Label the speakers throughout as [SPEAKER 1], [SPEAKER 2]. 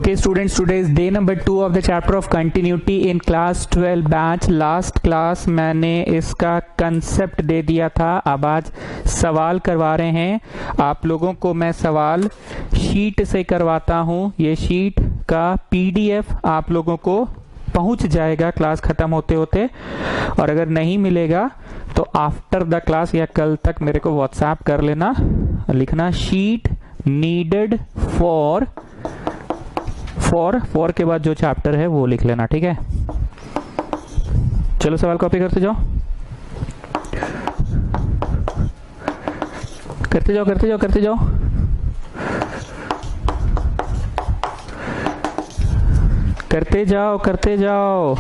[SPEAKER 1] Okay students, today is day number 2 of the chapter of continuity in class 12 batch. Last class मैंने इसका concept दे दिया था, अब आज सवाल करवा रहे हैं आप लोगों को। मैं सवाल शीट से करवाता हूँ, ये शीट का पीडीएफ आप लोगों को पहुंच जाएगा क्लास खत्म होते होते, और अगर नहीं मिलेगा तो आफ्टर द क्लास या कल तक मेरे को व्हाट्सएप कर लेना, लिखना शीट नीडेड फॉर के बाद जो चैप्टर है वो लिख लेना, ठीक है। चलो सवाल कॉपी करते जाओ करते जाओ करते जाओ करते जाओ। करते जाओ करते जाओ,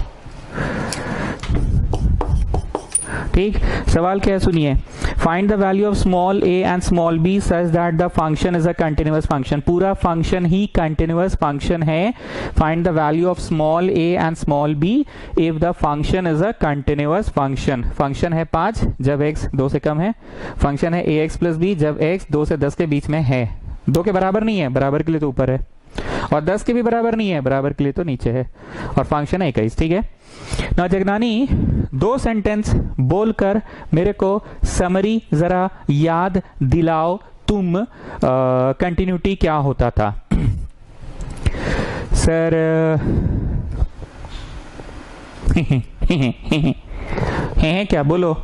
[SPEAKER 1] ठीक। सवाल क्या है सुनिए, find the value of small a and small b such that the function is a continuous function. पूरा फंक्शन ही कंटिन्यूअस फंक्शन है। Find the value of small a and small b if the function is a continuous function. Function है 5 जब x 2 से कम है, function है ax plus b जब x 2 से 10 के बीच में है। 2 के बराबर नहीं है, बराबर के लिए तो ऊपर है, और 10 के भी बराबर नहीं है, बराबर के लिए तो नीचे है, और फंक्शन है 21, ठीक है ना। जगनानी 2 सेंटेंस बोलकर मेरे को समरी जरा याद दिलाओ, तुम कंटिन्यूटी क्या होता था। सर है क्या, बोलो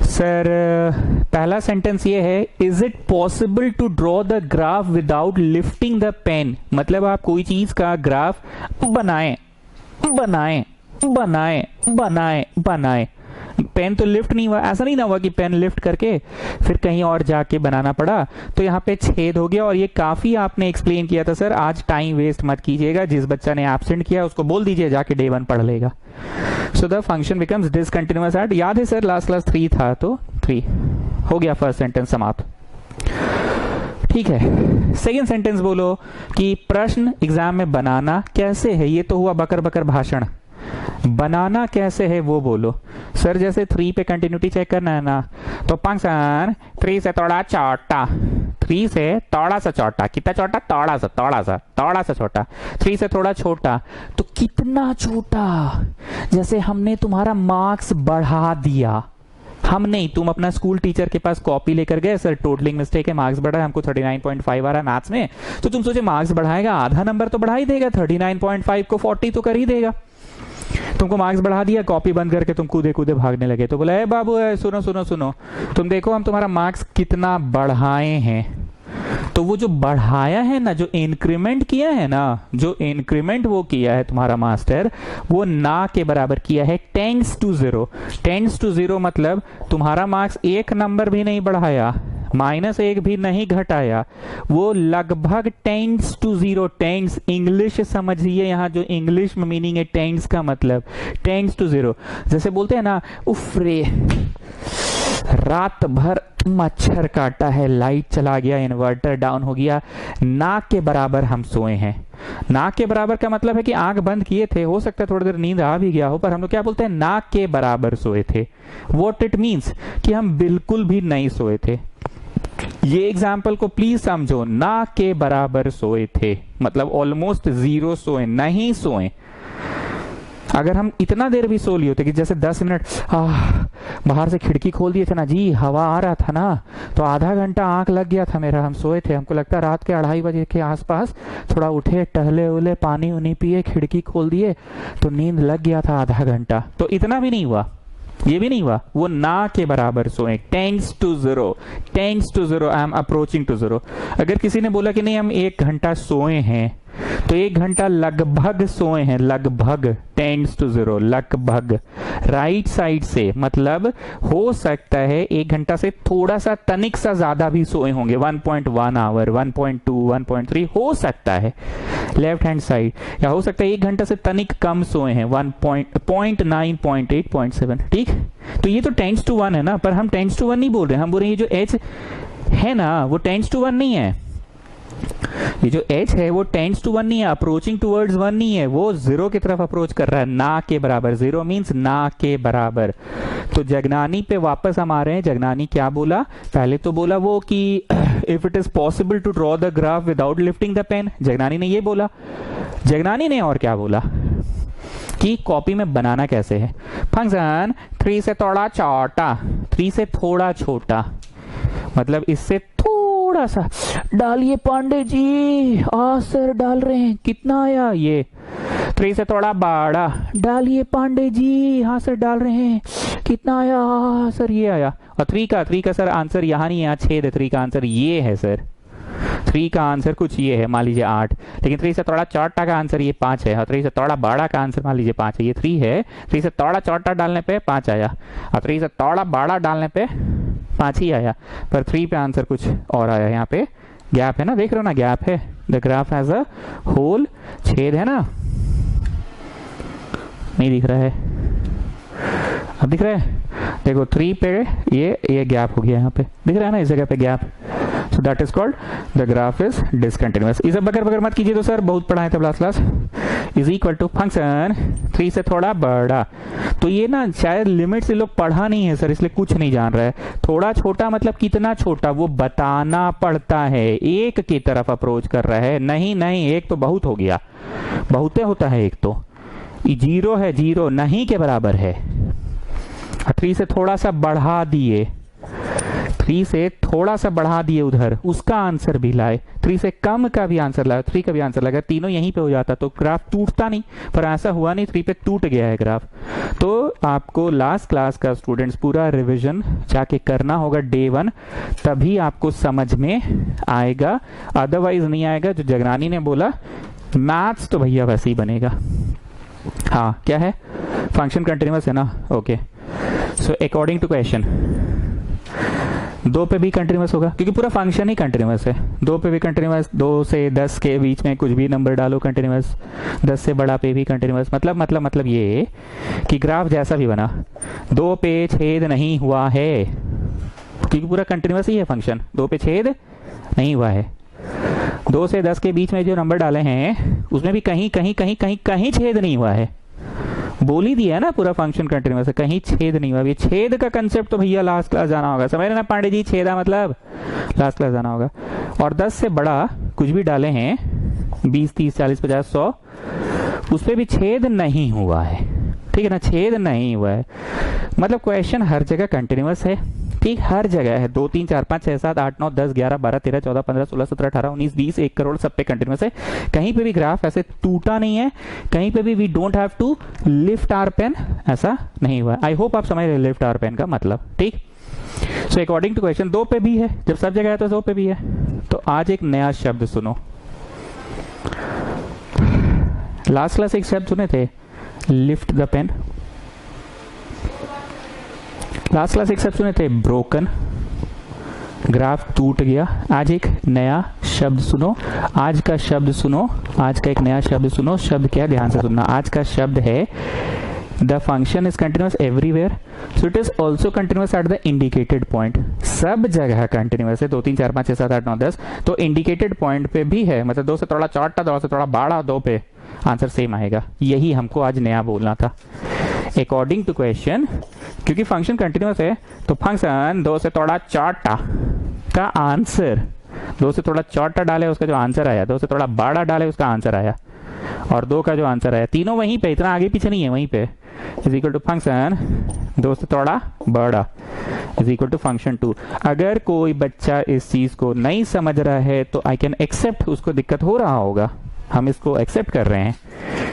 [SPEAKER 1] सर। पहला सेंटेंस ये है, is it possible to draw the graph without lifting the pen. मतलब आप कोई चीज का ग्राफ बनाएं बनाएं बनाएं बनाएं बनाएं, पेन तो लिफ्ट नहीं हुआ। ऐसा नहीं ना हुआ कि पेन लिफ्ट करके फिर कहीं और जाके बनाना पड़ा, तो यहाँ पे छेद हो गया। और ये काफी आपने एक्सप्लेन किया था सर, आज टाइम वेस्ट मत कीजिएगा। जिस बच्चा ने एब्सेंट किया उसको बोल दीजिए जाके डे 1 पढ़ लेगा। So the function becomes discontinuous at, याद है सर लास्ट क्लास 3 था, तो 3 हो गया फर्स्ट सेंटेंस समाप्त, ठीक है। सेकेंड सेंटेंस बोलो कि प्रश्न एग्जाम में बनाना कैसे है। ये तो हुआ बकर बकर भाषण, बनाना कैसे है वो बोलो। सर जैसे 3 पे कंटिन्यूटी चेक करना है ना, तो फंक्शन 3 से थोड़ा छोटा, 3 से थोड़ा सा छोटा, कितना छोटा, थोड़ा सा छोटा, 3 से थोड़ा छोटा, तो कितना छोटा। जैसे हमने तुम्हारा मार्क्स बढ़ा दिया, हम नहीं, तुम अपना स्कूल टीचर के पास कॉपी लेकर गए, सर टोटलिंग मिस्टेक है, मार्क्स बढ़ा है, हमको 39.5 आ रहा है मैथ्स में, तो तुम सोचे मार्क्स बढ़ाएगा, आधा नंबर तो बढ़ा ही देगा, 39.5 को 40 तो कर ही देगा। तुमको मार्क्स बढ़ा दिया, कॉपी बंद करके तुम कूदे कूदे भागने लगे, तो बोला ए बाबू सुनो सुनो सुनो, तुम देखो हम तुम्हारा मार्क्स कितना बढ़ाए हैं। तो वो जो बढ़ाया है ना, जो इंक्रीमेंट किया है ना, जो इंक्रीमेंट वो किया है तुम्हारा मास्टर, वो ना के बराबर किया है, टेंड्स टू 0। टेंड्स टू 0 मतलब तुम्हारा मार्क्स 1 नंबर भी नहीं बढ़ाया, -1 भी नहीं घटाया, वो लगभग टेंड्स टू 0। टेंड्स इंग्लिश समझिए, यहाँ जो इंग्लिश में मीनिंग है टेंड्स का मतलब टेंड्स टू 0। जैसे बोलते हैं ना, उफ रे रात भर मच्छर काटा है, लाइट चला गया, इन्वर्टर डाउन हो गया, नाक के बराबर हम सोए हैं। नाक के बराबर का मतलब है कि आंख बंद किए थे, हो सकता है थोड़ी देर नींद आ भी गया हो, पर हम लोग क्या बोलते हैं, नाक के बराबर सोए थे। व्हाट इट मीन्स कि हम बिल्कुल भी नहीं सोए थे। ये एग्जाम्पल को प्लीज समझो, ना के बराबर सोए थे मतलब ऑलमोस्ट 0 सोए, नहीं सोए। अगर हम इतना देर भी सो लिए होते कि जैसे 10 मिनट बाहर से खिड़की खोल दिए थे ना जी, हवा आ रहा था ना, तो आधा घंटा आंख लग गया था मेरा, हम सोए थे। हमको लगता है रात के 2:30 बजे के आसपास थोड़ा उठे, टहले उले, पानी उनी पिए, खिड़की खोल दिए, तो नींद लग गया था आधा घंटा। तो इतना भी नहीं हुआ, ये भी नहीं हुआ, वो ना के बराबर सोए। Tends to 0, tends to 0, I am approaching to 0। अगर किसी ने बोला कि नहीं हम 1 घंटा सोए हैं, तो 1 घंटा लगभग सोए हैं, लगभग, टेंड्स टू 0, लगभग। राइट साइड से मतलब हो सकता है 1 घंटा से थोड़ा सा तनिक सा ज्यादा भी सोए होंगे, 1.1 आवर, 1.2, 1.3 हो सकता है लेफ्ट हैंड साइड, या हो सकता है 1 घंटा से तनिक कम सोए हैं, 1.9, 0.8, 0.7, ठीक। तो ये तो टेंड्स टू 1 है ना, पर हम टेंड्स टू 1 नहीं बोल रहे, हम बोल रहे हैं ये जो h है ना, वो टेंड्स टू 1 नहीं है, ये जो h है वो टेंड्स टू 1 नहीं है, अप्रोचिंग टूवर्ड्स 1 नहीं है, वो 0 की तरफ अप्रोच कर रहा है, ना के बराबर। 0 मीन्स ना के बराबर। तो जगनानी पे वापस हम आ रहे हैं। जगनानी क्या बोला? पहले तो बोला वो कि if it is possible to draw the graph without lifting the pen, Jagnani ने ये बोला। जगनानी ने और क्या बोला कि कॉपी में बनाना कैसे है। फंक्शन 3 से थोड़ा छोटा, 3 से थोड़ा छोटा मतलब इससे थोड़ा सा डालिए पांडे जी। सर डाल रहे हैं, कितना आया ये? 3 से थोड़ा बड़ा डालिए पांडे जी। हाँ सर डाल रहे हैं, कितना आया? सर ये आया। और 3 का सर आंसर यहाँ नहीं है, यहाँ 6 है। 3 का आंसर ये है सर। 3 का आंसर कुछ ये है, मान लीजिए 8, लेकिन 3 से थोड़ा छोटा का आंसर ये 5 है। और 3 से थोड़ा बड़ा का आंसर मान लीजिए 5 है, ये 3 है। 3 से थोड़ा छोटा डालने पे 5 आया, और 3 से थोड़ा बड़ा डालने पे 5 ही आया, पर 3 पे आंसर कुछ और आया। यहाँ पे गैप है ना, देख रहे हो ना, गैप है। The graph has a hole, छेद है ना, नहीं दिख रहा है, अब दिख रहा है? देखो 3 पे ये गैप हो गया, यहाँ पे दिख रहा है ना, इस जगह पे gap. So that is called the graph is discontinuous. इसे बकर मत कीजिए तो सर, बहुत पढ़ा है तब last class. Is equal to function 3 से थोड़ा बड़ा। तो ये ना शायद लिमिट से लोग पढ़ा नहीं है सर, इसलिए कुछ नहीं जान रहा है। थोड़ा छोटा मतलब कितना छोटा, वो बताना पड़ता है। 1 की तरफ अप्रोच कर रहा है, नहीं 1 तो बहुत हो गया, बहुते होता है 1 तो। 0 है, 0 नहीं के बराबर है। 3 से थोड़ा सा बढ़ा दिए, 3 से थोड़ा सा बढ़ा दिए उधर, उसका आंसर भी लाए। 3 से कम का भी आंसर लाए, 3 का भी आंसर लगा, तीनों यहीं पे हो जाता तो ग्राफ टूटता नहीं, पर ऐसा हुआ नहीं, 3 पे टूट गया है ग्राफ। तो आपको लास्ट क्लास का स्टूडेंट्स पूरा रिवीजन जाके करना होगा डे 1, तभी आपको समझ में आएगा, अदरवाइज नहीं आएगा। जो जगनानी ने बोला मैथ्स तो भैया वैसे ही बनेगा। हाँ क्या है, फंक्शन कंटिन्यूअस है ना, okay. So according to question 2 पे भी कंटिन्यूअस होगा, क्योंकि पूरा फंक्शन ही कंटिन्यूअस है। 2 पे भी कंटिन्यूअस, 2 से 10 के बीच में कुछ भी नंबर डालो कंटिन्यूअस, 10 से बड़ा पे भी कंटिन्यूअस। मतलब ये कि ग्राफ जैसा भी बना, 2 पे छेद नहीं हुआ है, क्योंकि पूरा कंटिन्यूअस ही है फंक्शन। 2 पे छेद नहीं हुआ है। 2 से 10 के बीच में जो नंबर डाले हैं उसमें भी कहीं छेद नहीं हुआ है। बोल ही दिया है ना, पूरा फंक्शन कंटिन्यूअस है, कहीं छेद नहीं हुआ। ये छेद का कंसेप्ट तो भैया लास्ट क्लास जाना होगा, समझ रहे ना पांडे जी? छेदा मतलब लास्ट क्लास जाना होगा। और 10 से बड़ा कुछ भी डाले हैं, 20, 30, 40, 50, 100, उस पर भी छेद नहीं हुआ है, ठीक है ना, छेद नहीं हुआ है। मतलब क्वेश्चन हर जगह कंटिन्यूअस है, ठीक, हर जगह है। 2, 3, 4, 5, 6, 7, 8, 9, 10, 11, 12, 13, 14, 15, 16, 17, 18, 19, 20, 1 करोड़ सब पे कंटिन्यूअस है। कहीं पे भी ग्राफ ऐसे टूटा नहीं है, कहीं पे भी we don't have to lift our pen, ऐसा नहीं हुआ। आई होप आप समझ रहे लिफ्ट आवर पेन का मतलब, ठीक। सो अकॉर्डिंग टू क्वेश्चन 2 पे भी है, जब सब जगह है तो 2 पे भी है। तो आज एक नया शब्द सुनो। लास्ट क्लास एक शब्द सुने थे, lift the pen. Last class एक शब्द सुने थे, ब्रोकन, ग्राफ टूट गया। आज एक नया शब्द सुनो, आज का शब्द सुनो, आज का एक नया शब्द सुनो। शब्द क्या, ध्यान से सुनना। आज का शब्द है the function is continuous everywhere, so it is also continuous at the indicated point. सब जगह कंटिन्यूअस है, 2, 3, 4, 5, 6, 7, 8, 9, 10, तो इंडिकेटेड पॉइंट पे भी है। मतलब 2 से थोड़ा छोटा, 2 से थोड़ा बड़ा, 2 पे आंसर सेम आएगा। यही हमको आज नया बोलना था। अकॉर्डिंग टू क्वेश्चन, क्योंकि फंक्शन कंटिन्यूअस है तो फंक्शन 2 से थोड़ा छोटा का आंसर, 2 से थोड़ा छोटा डाले उसका जो आंसर आया, 2 से थोड़ा बड़ा डाले उसका आंसर आया, और 2 का जो आंसर आया, तीनों वहीं पे, इतना आगे पीछे नहीं है, वहीं पे, इज इक्वल टू फंक्शन 2 से थोड़ा बड़ा इज इक्वल टू फंक्शन 2। अगर कोई बच्चा इस चीज को नहीं समझ रहा है तो आई कैन एक्सेप्ट, उसको दिक्कत हो रहा होगा, हम इसको एक्सेप्ट कर रहे हैं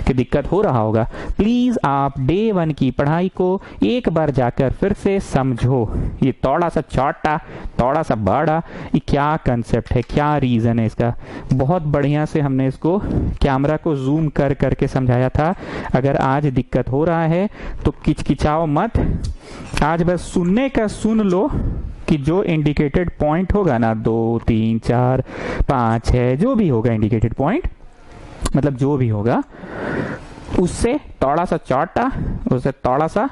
[SPEAKER 1] कि दिक्कत हो रहा होगा। प्लीज आप डे 1 की पढ़ाई को एक बार जाकर फिर से समझो। ये थोड़ा सा छोटा, थोड़ा सा बड़ा, ये क्या कंसेप्ट है, क्या रीजन है इसका। बहुत बढ़िया से हमने इसको कैमरा को जूम कर करके समझाया था। अगर आज दिक्कत हो रहा है तो किचकिचाओ मत, आज बस सुनने का सुन लो कि जो इंडिकेटेड पॉइंट होगा ना, 2, 3, 4, 5, 6, जो भी होगा इंडिकेटेड पॉइंट, मतलब जो भी होगा, उससे थोड़ा सा छोटा, उससे थोड़ा सा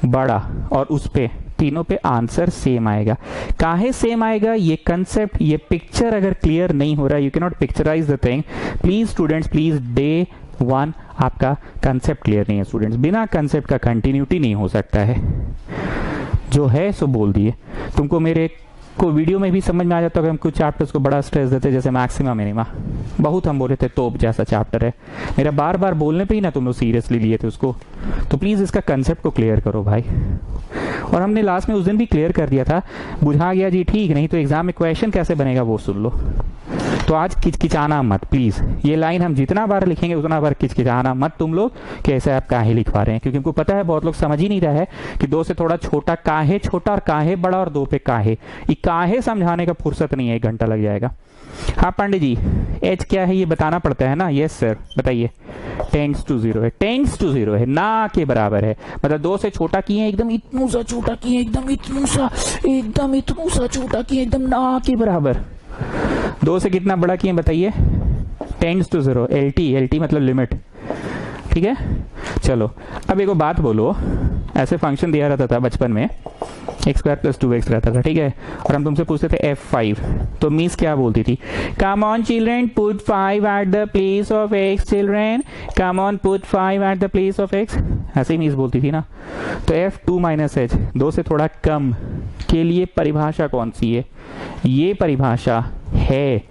[SPEAKER 1] बड़ा, और उस पे तीनों पे आंसर सेम आएगा। काहे सेम आएगा, ये कंसेप्ट, ये पिक्चर अगर क्लियर नहीं हो रहा, you can not picturise the thing. Please students, please day 1 आपका कंसेप्ट क्लियर नहीं है स्टूडेंट्स, बिना कंसेप्ट का कंटिन्यूटी नहीं हो सकता है। जो है सो बोल दिए। तुमको मेरे को वीडियो में भी समझ में आ जाता है कि हम कुछ चैप्टर्स को बड़ा स्ट्रेस देते, जैसे मैक्सिमा मिनिमा, बहुत हम बोले थे तोप जैसा चैप्टर है, मेरा बार बार बोलने पे ही ना तुम लोग सीरियसली लिए थे उसको। तो प्लीज इसका कंसेप्ट को क्लियर करो भाई। और हमने लास्ट में उस दिन भी क्लियर कर दिया था, बुझा गया जी ठीक, नहीं तो एग्जाम में क्वेश्चन कैसे बनेगा वो सुन लो। तो आज किचकिचाना मत प्लीज, ये लाइन हम जितना बार लिखेंगे उतना बार किचकिचाना मत तुम लोग कि ऐसे आप काहे लिखवा रहे हैं, क्योंकि हमको पता है बहुत लोग समझ ही नहीं रहा है कि 2 से थोड़ा छोटा काहे छोटा और काहे बड़ा और 2 पे काहे, ये काहे समझाने का फुर्सत नहीं है, 1 घंटा लग जाएगा। हाँ पांडे जी, एच क्या है ये बताना पड़ता है ना। यस सर बताइए। टेंड्स टू 0 है, टेंड्स टू 0 है, ना के बराबर है, मतलब 2 से छोटा किए एकदम इतनू सा छोटा किए, एकदम इतनू सा, एकदम इतनू सा छोटा किए, एकदम ना के बराबर। 2 से कितना बड़ा किए बताइए, टेंड्स टू 0, एल टी मतलब लिमिट, ठीक है। चलो अब एक बात बोलो, ऐसे फंक्शन दिया रहता था बचपन में, x² + 2x रहता था, ठीक है, और हम तुमसे पूछते थे f5, तो मिस क्या बोलती थी, कम on children put 5 eight the place of x, children come on put 5 eight the place of x, ऐसे ही मिस बोलती थी ना। तो f2 - h, 2 से थोड़ा कम के लिए परिभाषा कौन सी है, ये परिभाषा है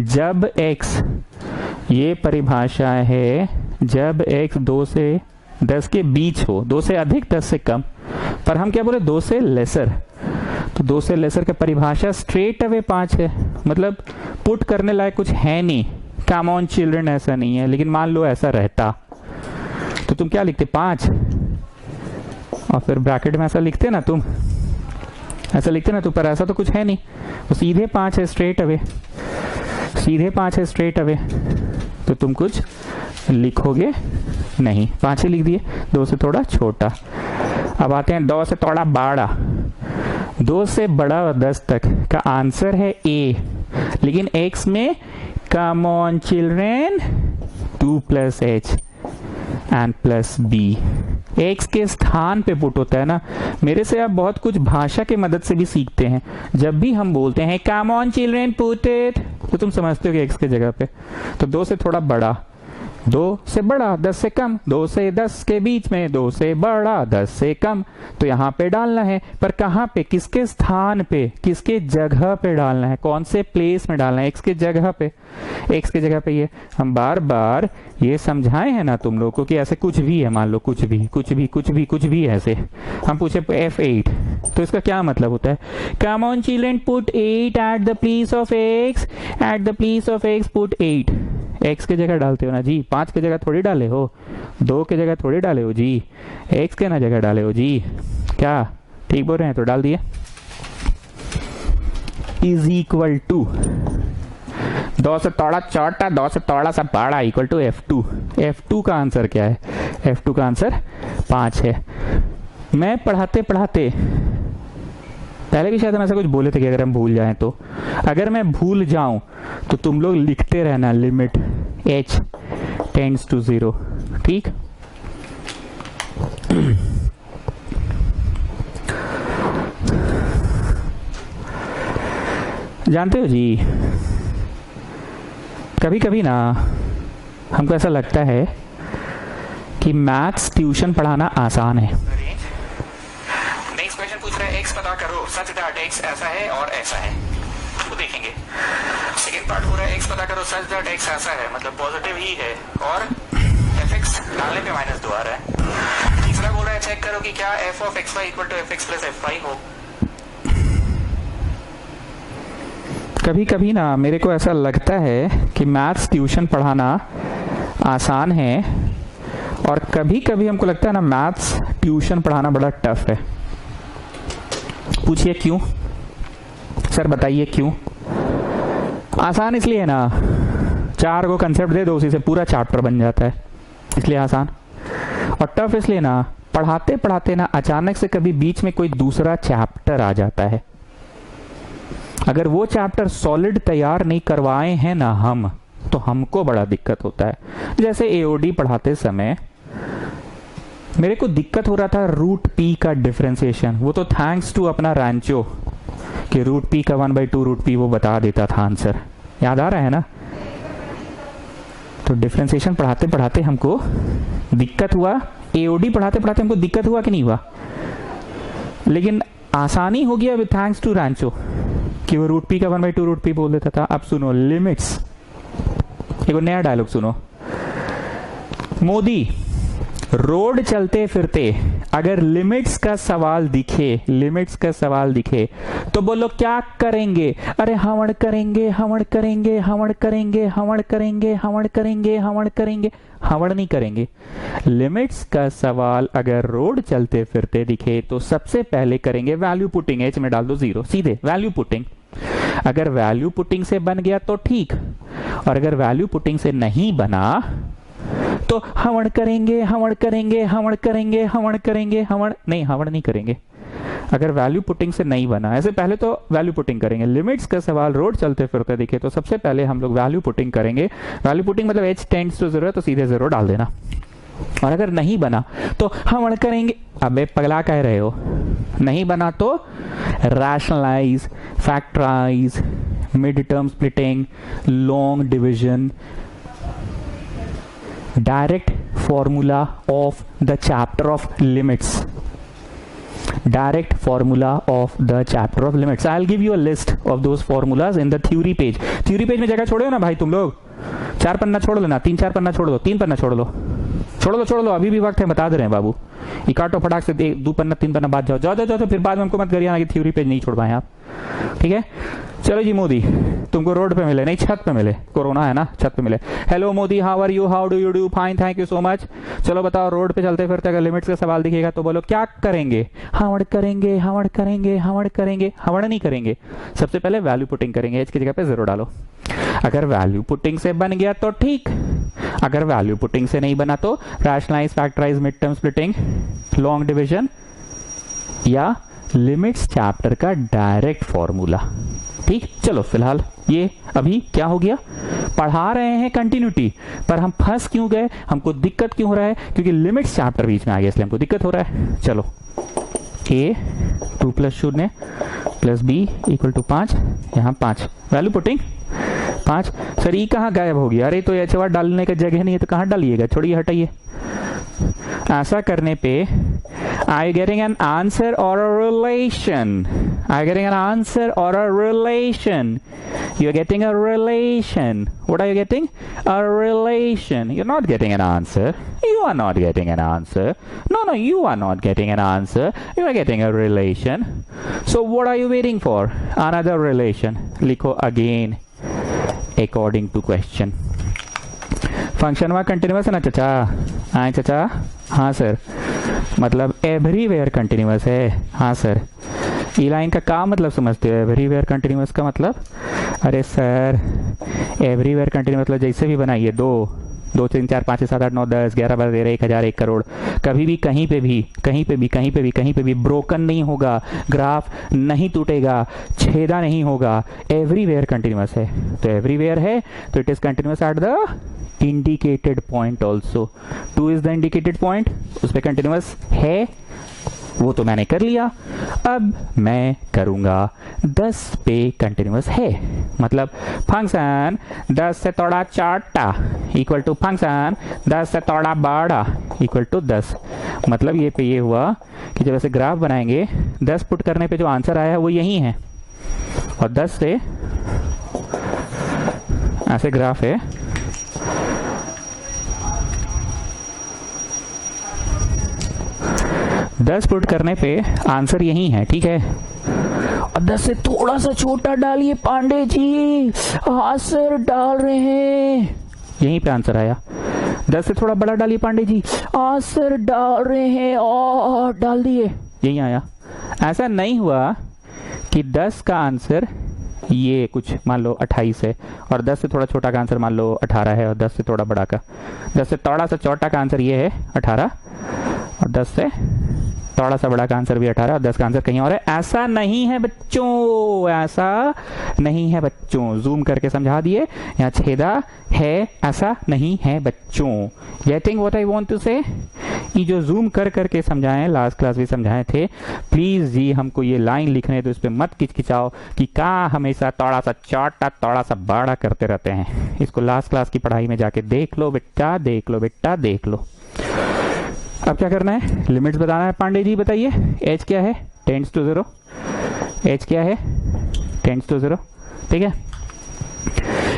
[SPEAKER 1] जब x, ये परिभाषा है जब x 2 से 10 के बीच हो, 2 से अधिक 10 से कम, पर हम क्या बोले 2 से लेसर, तो 2 से लेसर का परिभाषा स्ट्रेट अवे 5 है, मतलब पुट करने लायक कुछ है नहीं। कम ऑन चिल्ड्रन ऐसा नहीं है, लेकिन मान लो ऐसा रहता तो तुम क्या लिखते 5, और फिर ब्रैकेट में ऐसा लिखते ना तुम, ऐसा लिखते ना, तो पर ऐसा तो कुछ है नहीं, तो सीधे 5 है स्ट्रेट अवे, सीधे 5 है स्ट्रेट अवे, तो तुम कुछ लिखोगे नहीं, 5 ही लिख दिए, 2 से थोड़ा छोटा। अब आते हैं 2 से थोड़ा बड़ा, 2 से बड़ा और 10 तक का आंसर है ए, लेकिन x में कम on children 2 + h and + b, x के स्थान पे पुट होता है ना। मेरे से आप बहुत कुछ भाषा के मदद से भी सीखते हैं, जब भी हम बोलते हैं कम ऑन चिल्ड्रेन पुट इट, तो तुम समझते हो कि x के जगह पे, तो 2 से थोड़ा बड़ा, 2 से बड़ा 10 से कम, 2 से 10 के बीच में, 2 से बड़ा 10 से कम, तो यहाँ पे डालना है, पर कहाँ पे, किसके स्थान पे, किसके जगह पे डालना है, कौन से प्लेस में डालना है, x के जगह पे, x के जगह पे। ये हम बार बार ये समझाए हैं ना तुम लोग को कि ऐसे कुछ भी है, मान लो कुछ भी कुछ भी कुछ भी कुछ भी ऐसे हम पूछे f8, तो इसका क्या मतलब होता है, कम on children put 8 eight the place of x, eight the place of x put 8, x के जगह डालते हो ना जी, 5 के जगह थोड़ी डाले हो, 2 के जगह थोड़ी डाले हो जी, x के ना जगह डाले हो जी, क्या ठीक बोल रहे हैं, तो डाल दिए। इज इक्वल टू 2 से थोड़ा छोटा, 2 से थोड़ा सा बड़ा इक्वल टू f2, f2 का आंसर क्या है, f2 का आंसर 5 है। मैं पढ़ाते पढ़ाते पहले भी शायद हम ऐसा कुछ बोले थे कि अगर हम भूल जाएं तो, अगर मैं भूल जाऊं तो तुम लोग लिखते रहना लिमिट h टेंड्स टू 0, ठीक। जानते हो जी, कभी कभी ना हमको ऐसा लगता है कि मैथ्स ट्यूशन पढ़ाना आसान है।
[SPEAKER 2] नेक्स्ट क्वेश्चन पूछ रहा है x पता करो सच दैट x ऐसा है और ऐसा है, वो देखेंगे। सेकंड पार्ट हो रहा है x पता करो सच दैट x ऐसा है, मतलब पॉजिटिव ही है और fx डालने पे -2 आ रहा है। तीसरा बोल रहा है चेक करो कि क्या f of xy equal to fx + fy हो।
[SPEAKER 1] कभी कभी ना मेरे को ऐसा लगता है कि मैथ्स ट्यूशन पढ़ाना आसान है, और कभी कभी हमको लगता है ना मैथ्स ट्यूशन पढ़ाना बड़ा टफ है। पूछिए क्यों सर, बताइए क्यों। आसान इसलिए है ना, 4 को कंसेप्ट दे दो, उसी से पूरा चैप्टर बन जाता है, इसलिए आसान। और टफ इसलिए ना, पढ़ाते पढ़ाते ना अचानक से कभी बीच में कोई दूसरा चैप्टर आ जाता है। अगर वो चैप्टर सॉलिड तैयार नहीं करवाए हैं ना हम, तो हमको बड़ा दिक्कत होता है। जैसे एओडी पढ़ाते समय मेरे को दिक्कत हो रहा था रूट पी का डिफरेंशिएशन, वो तो थैंक्स टू अपना रांचो कि रूट पी का 1/2 रूट पी वो बता देता था आंसर, याद आ रहा है ना। तो डिफरेंशिएशन पढ़ाते पढ़ाते हमको दिक्कत हुआ, एओडी पढ़ाते पढ़ाते हमको दिक्कत हुआ कि नहीं हुआ, लेकिन आसानी हो गया विद थैंक्स टू रांचो कि वो रूट पी का 1/2 रूट पी बोल देता था। अब सुनो लिमिट्स, एक नया डायलॉग सुनो। मोदी, रोड चलते फिरते अगर लिमिट्स का सवाल दिखे तो बोलो क्या करेंगे? अरे हवण करेंगे, हवण नहीं करेंगे। लिमिट्स का सवाल अगर रोड चलते फिरते दिखे तो सबसे पहले करेंगे वैल्यू पुटिंग। एच में डाल दो 0, सीधे वैल्यू पुटिंग। अगर वैल्यू पुटिंग से बन गया तो ठीक, और अगर वैल्यू पुटिंग से नहीं बना तो हवण करेंगे, हवण नहीं करेंगे। अगर वैल्यू पुटिंग से नहीं बना, ऐसे पहले तो वैल्यू पुटिंग करेंगे। लिमिट्स का सवाल रोड चलते फिरते दिखे तो सबसे पहले हम लोग वैल्यू पुटिंग करेंगे। वैल्यू पुटिंग मतलब h टेंड्स टू 0 तो सीधे 0 डाल देना, और अगर नहीं बना तो हवण करेंगे। अबे पगला कह रहे हो, नहीं बना तो rationalise, factorise, mid term splitting, long division, direct formula of the chapter of limits. Direct formula of the chapter of limits. I'll give you a list of those formulas in the theory page. Theory page में जगह छोड़े हो ना भाई तुम लोग, 4 पन्ना छोड़ लो ना, 3-4 पन्ना छोड़ दो, 3 पन्ना छोड़ लो, अभी भी वक्त है, बता दे रहे हैं बाबू। इकाटो फटाक से 2 पन्ना 3 पन्ना बाद जाओ, तो फिर बाद में हमको मत करिए ना कि थ्योरी पेज नहीं छोड़ पाए आप, ठीक है। चलो जी मोदी, तुमको रोड पे मिले, नहीं छत पे मिले, कोरोना है ना, छत पे मिले। Hello Modi, how are you, how do you do, fine, thank you so much. चलो बताओ, रोड पे चलते फिरते अगर लिमिट्स का सवाल दिखेगा तो बोलो क्या करेंगे? हवण करेंगे, हवण नहीं करेंगे। सबसे पहले वैल्यू पुटिंग करेंगे, एच की जगह पे 0 डालो। अगर वैल्यू पुटिंग से बन गया तो ठीक, अगर वैल्यू पुटिंग से नहीं बना तो rationalise, factorise, mid term splitting, long division या लिमिट्स चैप्टर का डायरेक्ट फॉर्मूला। ठीक, चलो फिलहाल ये अभी क्या हो गया, पढ़ा रहे हैं कंटिन्यूटी, पर हम फंस क्यों गए, हमको दिक्कत क्यों हो रहा है? क्योंकि लिमिट्स चैप्टर बीच में आ गया, इसलिए हमको दिक्कत हो रहा है। चलो a 2 + 0 + b = 5, यहाँ 5 वैल्यू पुटिंग 5। सर ई कहाँ गायब हो गया? अरे तो एच वार डालने का जगह नहीं है तो कहाँ डालिएगा, छोड़िए, हटाइए। ऐसा करने पे are you getting an answer or a relation? Are you getting an answer or a relation? You're getting a relation. What are you getting? A relation. You're not getting an answer. You are not getting an answer. No, you are not getting an answer. You are getting a relation. So what are you waiting for? Another relation. लिखो again according to question. Function हुआ continuous है ना चाचा? आए चाचा? हाँ sir. मतलब everywhere continuous है? हाँ सर। ई लाइन का क्या मतलब समझते हो? एवरीवेयर कंटिन्यूअस का मतलब, अरे सर एवरीवेयर कंटिन्यूअस मतलब जैसे भी बनाइए, 2 3 4 5 6 7 8 9 10 11 12 13 1000 1 करोड़, कभी भी कहीं पे भी ब्रोकन नहीं होगा, ग्राफ नहीं टूटेगा, छेदा नहीं होगा, एवरीवेयर कंटिन्यूअस है। तो एवरीवेयर है तो it is continuous at the indicated point also. 2 is the indicated point, उस पर कंटिन्यूअस है, वो तो मैंने कर लिया। अब मैं करूंगा 10 पे कंटिन्यूअस है, मतलब फंक्शन 10 से थोड़ा छोटा इक्वल टू फंक्शन 10 से थोड़ा बड़ा इक्वल टू 10। मतलब ये पे ये हुआ कि जब ऐसे ग्राफ बनाएंगे 10 पुट करने पे जो आंसर आया है वो यही है, और 10 से ऐसे ग्राफ है, दस पुट करने पे आंसर यही है, ठीक है। और 10 से थोड़ा सा छोटा डालिए पांडे जी, हाँ सर डाल रहे हैं, यहीं पे आंसर आया। 10 से थोड़ा बड़ा डालिए पांडे जी, हाँ सर डाल रहे हैं, और डाल दिए, यही आया। ऐसा नहीं हुआ कि 10 का आंसर ये कुछ मान लो 28 है, और 10 से थोड़ा छोटा का आंसर मान लो 18 है, और 10 से थोड़ा बड़ा का, 10 से थोड़ा सा छोटा का आंसर ये है 18, और 10 से थोड़ा सा बड़ा का आंसर भी 18, और 10 का आंसर कहीं और है। ऐसा नहीं है बच्चों, ऐसा नहीं है बच्चों, जूम करके समझा दिए, यहाँ छेदा है, ऐसा नहीं है बच्चों। Getting what I want to say? ये जो जूम कर करके समझाए लास्ट क्लास भी समझाए थे, प्लीज जी हमको ये लाइन लिखने तो इस पे मत किचकिचाओ कि का हमेशा थोड़ा सा छोटा थोड़ा सा बड़ा करते रहते हैं। इसको लास्ट क्लास की पढ़ाई में जाके देख लो बेटा, देख लो बेटा, देख लो। अब क्या करना है, लिमिट्स बताना है। पांडे जी बताइए, एच क्या है, टेंड्स टू 0। एच क्या है, टेंड्स टू 0, ठीक है।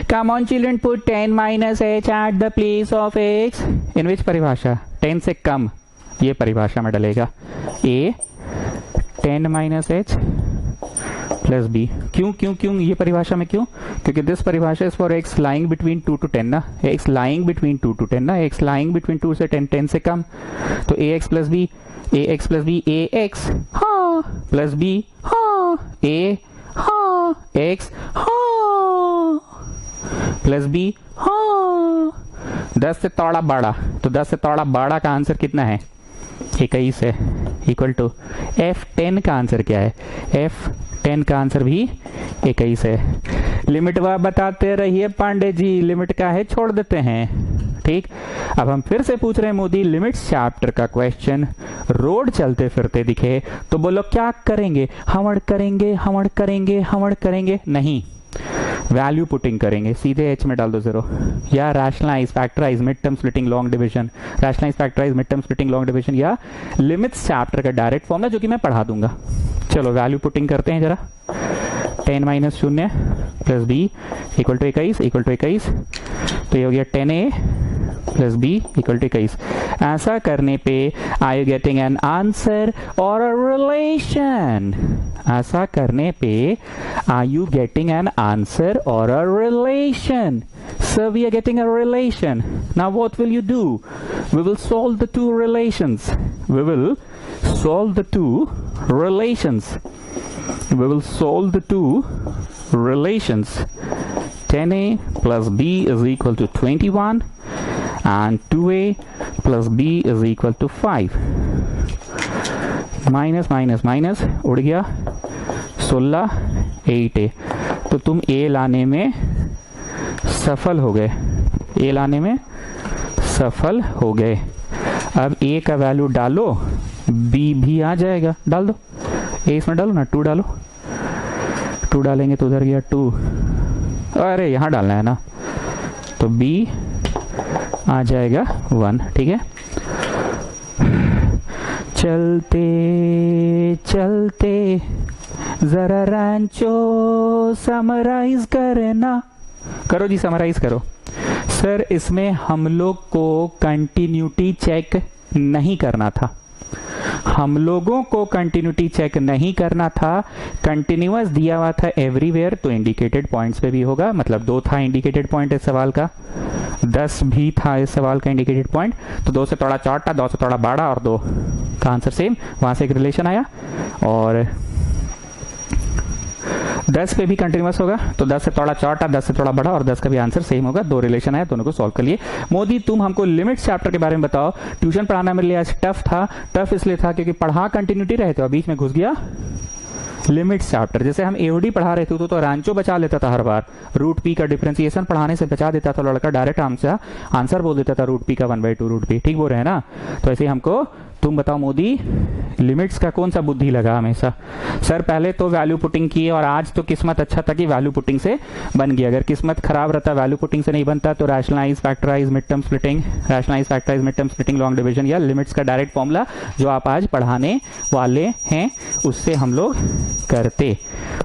[SPEAKER 1] Come on children, put 10 minus h at the place of x in which परिभाषा, 10 से कम ये परिभाषा में डलेगा। a 10 minus h plus b। क्यों क्यों क्यों ये परिभाषा में क्यों? क्योंकि दिस परिभाषा is for x lying between 2 to 10 ना, x lying between 2 to 10 ना, x lying between 2 से 10, 10 से कम, तो ax plus b, ax plus b, ax हाँ प्लस b हाँ, a हाँ, x हाँ प्लस बी हाँ। 10 से थोड़ा बड़ा, तो 10 से थोड़ा बड़ा का आंसर कितना है, 21 है, इक्वल टू F10 का आंसर क्या है, F10 का आंसर भी 21 है। लिमिट वह बताते रहिए पांडे जी, लिमिट का है छोड़ देते हैं, ठीक। अब हम फिर से पूछ रहे हैं मोदी, लिमिट्स चैप्टर का क्वेश्चन रोड चलते फिरते दिखे तो बोलो क्या करेंगे, हमड़ करेंगे, हमड़ करेंगे, हमड़ करेंगे, नहीं, वैल्यू पुटिंग करेंगे, सीधे एच में डाल दो 0, या rationalise, factorise, mid term splitting, long division, rationalise, factorise, mid term splitting, long division, या लिमिट्स चैप्टर का डायरेक्ट फॉर्मूला जो कि मैं पढ़ा दूंगा। चलो वैल्यू पुटिंग करते हैं जरा। 10 minus 0 plus B equal to 21, equal to 21, तो ये हो गया 10a plus B equal to 21। ऐसा करने पे are you getting an answer और अ रिलेशन? ऐसा करने पे are you getting an answer और a relation? So we are getting a relation. Now what will you do? We will solve the two relations. We will solve the two relations. We will solve the two relations. 10a plus b is equal to 21 and 2a plus b is equal to 5. Minus minus minus उड़ गया, 16 8a। तो तुम a लाने में सफल हो गए, a लाने में सफल हो गए। अब a का वैल्यू डालो, b भी आ जाएगा, डाल दो, a इसमें डालो ना, 2 डालो, 2 डालेंगे तो उधर गया 2, अरे यहाँ डालना है ना, तो b आ जाएगा 1, ठीक है। चलते चलते जरा रैंचो समराइज करना, करो जी समराइज करो। सर इसमें हम लोग को कंटिन्यूटी चेक नहीं करना था, हम लोगों को कंटिन्यूटी चेक नहीं करना था, कंटिन्यूअस दिया हुआ था एवरीवेयर, तो इंडिकेटेड पॉइंट्स पे भी होगा, मतलब 2 था इंडिकेटेड पॉइंट इस सवाल का, 10 भी था इस सवाल का इंडिकेटेड पॉइंट, तो 2 से थोड़ा छोटा, 2 से थोड़ा बड़ा और 2 का आंसर सेम, वहां से एक रिलेशन आया। और 10 पे भी कंटिन्यूअस होगा, तो 10 से थोड़ा छोटा, 10 से थोड़ा बड़ा और 10 का भी आंसर सेम होगा, 2 रिलेशन आया, दोनों को सॉल्व कर लिए। मोदी तुम हमको लिमिट्स चैप्टर के बारे में बताओ। ट्यूशन पढ़ाना मेरे लिए आज टफ था, टफ इसलिए था क्योंकि पढ़ा कंटिन्यूटी रहे थे और बीच में घुस गया लिमिट्स चैप्टर। जैसे हम एओडी पढ़ा रहे थे तो रांचो बचा लेता था हर बार, रूट पी का डिफरेंशिएशन पढ़ाने से बचा देता था लड़का, डायरेक्ट आंसर बोल देता था रूट पी का 1/2 रूट पी, ठीक बोल रहे हैं ना। तो ऐसे हमको तुम बताओ मोदी लिमिट्स का कौन सा बुद्धि लगा हमेशा? सर पहले तो वैल्यू पुटिंग की और आज तो किस्मत अच्छा था कि वैल्यू पुटिंग से बन गया, अगर किस्मत खराब रहता वैल्यू पुटिंग से नहीं बनता तो rationalise, factorise, mid term splitting, rationalise, factorise, mid term splitting, long division या लिमिट्स का डायरेक्ट फॉर्मूला जो आप आज पढ़ाने वाले हैं उससे हम लोग करते,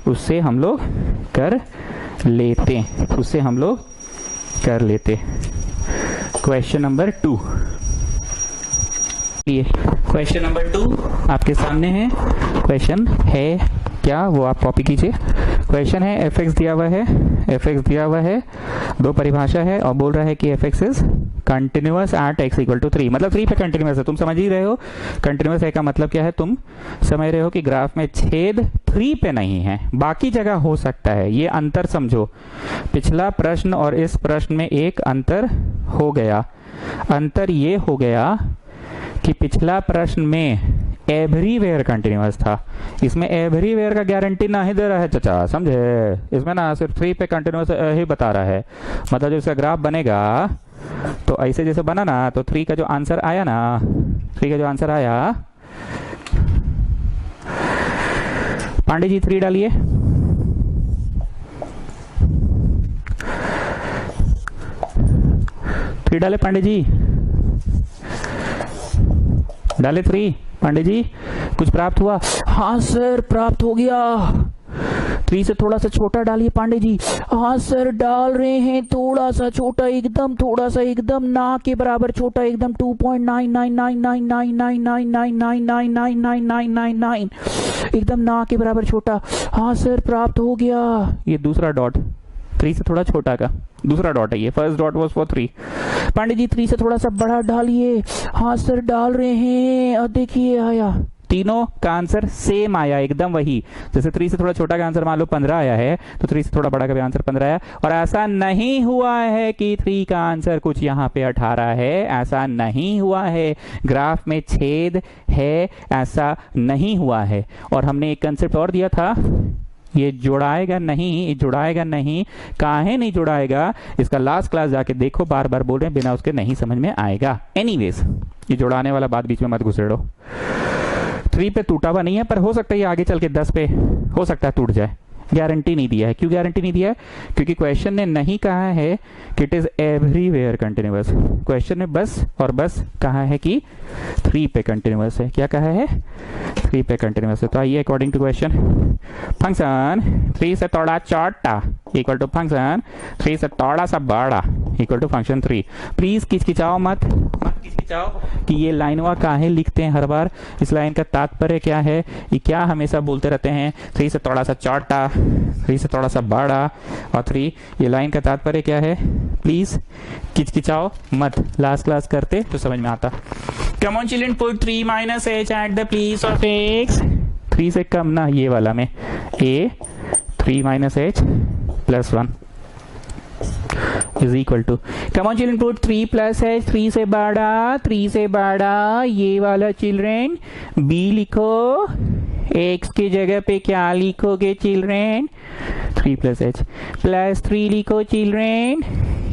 [SPEAKER 1] उससे हम लोग कर लेते, उससे हम लोग कर लेते। क्वेश्चन नंबर 2, क्वेश्चन नंबर 2 आपके सामने है। क्वेश्चन है क्या वो आप कॉपी कीजिए। क्वेश्चन है एफ एक्स दिया हुआ है, एफ एक्स दिया हुआ है, 2 परिभाषा है और बोल रहा है कि F X is continuous at x equal to 3, मतलब 3 पे कंटिन्यूअस है। तुम समझ ही रहे हो कंटिन्यूअस है का मतलब क्या है, तुम समझ रहे हो कि ग्राफ में छेद 3 पे नहीं है, बाकी जगह हो सकता है। ये अंतर समझो, पिछला प्रश्न और इस प्रश्न में एक अंतर हो गया। अंतर ये हो गया कि पिछला प्रश्न में एवरीवेयर कंटिन्यूअस था। इसमें एवरीवेयर का गारंटी ना ही दे रहा है चाचा, समझे? इसमें ना सिर्फ 3 पे कंटिन्यूअस ही बता रहा है। मतलब जब इसका ग्राफ बनेगा तो ऐसे जैसे बना ना, तो 3 का जो आंसर आया ना, 3 का जो आंसर आया, पांडे जी 3 डालिए। थ्री डाले पांडे जी, डाले 3 पांडे जी। कुछ प्राप्त हुआ? हाँ सर प्राप्त हो गया। 3 से थोड़ा सा छोटा डालिए पांडे जी। हाँ सर डाल रहे हैं, थोड़ा सा छोटा, एकदम थोड़ा सा, एकदम ना के बराबर छोटा, एकदम 2.99999999999999 एकदम ना के बराबर छोटा। हाँ सर प्राप्त हो गया। ये दूसरा डॉट 3 से थोड़ा छोटा का दूसरा डॉट है ये। First dot was for 3। Pandey ji 3 से थोड़ा सा बड़ा डालिए। हाँ सर डाल रहे हैं, और देखिए आया। तीनों का आंसर सेम आया, एकदम वही। जैसे 3 से थोड़ा छोटा का आंसर मान लो 15 आया है, तो 3 से थोड़ा बड़ा का भी आंसर 15 आया। और ऐसा नहीं हुआ है कि 3 का आंसर कुछ यहाँ पे 18 है, ऐसा नहीं हुआ है। ग्राफ में छेद है, ऐसा नहीं हुआ है। और हमने एक कंसेप्ट और दिया था, ये जुड़ाएगा नहीं, ये जुड़ाएगा नहीं। काहे नहीं जुड़ाएगा? इसका लास्ट क्लास जाके देखो, बार बार बोल रहे हैं, बिना उसके नहीं समझ में आएगा। एनीवेज, ये जुड़ाने वाला बात बीच में मत घुसेड़ो। 3 पे टूटा हुआ नहीं है, पर हो सकता है ये आगे चल के 10 पे हो सकता है टूट जाए। गारंटी नहीं दिया है। क्यों गारंटी नहीं दिया है? क्योंकि क्वेश्चन ने नहीं कहा है कि it is everywhere continuous. Question ने बस और बस कहा है कि 3 पे कंटिन्यूअस है। क्या कहा है? 3 पे कंटिन्यूअस है। तो आइए अकॉर्डिंग टू क्वेश्चन, फंक्शन 3 से थोड़ा छोटा इक्वल टू फंक्शन 3 से थोड़ा सा बड़ा इक्वल टू फंक्शन 3। प्लीज किचकिचाओ मत किचकिचाओ कि ये लाइनवा काहे लिखते हैं हर बार। इस लाइन का तात्पर्य क्या है? ये क्या हमेशा बोलते रहते हैं? 3 से थोड़ा सा छोटा, 3 से थोड़ा सा बड़ा और 3। ये लाइन का तात्पर्य क्या है? प्लीज किचकिचाओ मत, लास्ट क्लास करते तो समझ में आता। कम on children, put 3 minus h eight the place of x। 3 से कम ना, ये वाला में a 3 minus h plus 1 is equal to, come on children put 3 plus h, 3 से बड़ा, 3 से बड़ा ये वाला चिल्ड्रन। b लिखो, x की जगह पे क्या लिखोगे चिल्ड्रन? 3 प्लस h प्लस 3 लिखो children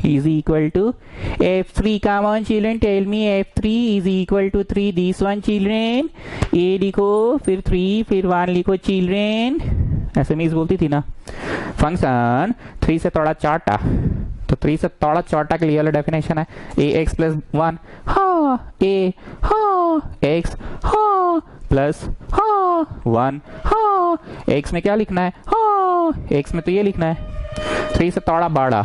[SPEAKER 1] is equal to f3। Come on children, tell me f3 is equal to 3, this one children. a लिखो, फिर 3, फिर 1 लिखो चिल्ड्रन। ऐसे मीन्स बोलती थी ना। फंक्शन 3 से थोड़ा छोटा, तो 3 से थोड़ा छोटा के लिए वाला डेफिनेशन है ax प्लस 1, हाँ a, हाँ x, हाँ प्लस, हाँ 1, हाँ x में क्या लिखना है? हाँ x में तो ये लिखना है 3 से थोड़ा बड़ा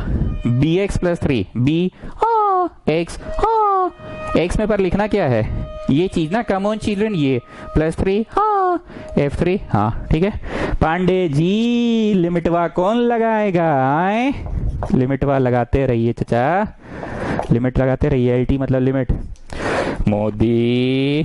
[SPEAKER 1] bx प्लस 3, b, हाँ x, हाँ x में पर लिखना क्या है? ये चीज ना, कम ऑन चिल्ड्रन, ये प्लस 3, हाँ f3, हाँ ठीक है। पांडे जी लिमिटवा कौन लगाएगा? आए लिमिटवा लगाते रहिए चाचा, लिमिट लगाते रहिए। एलटी मतलब लिमिट। मोदी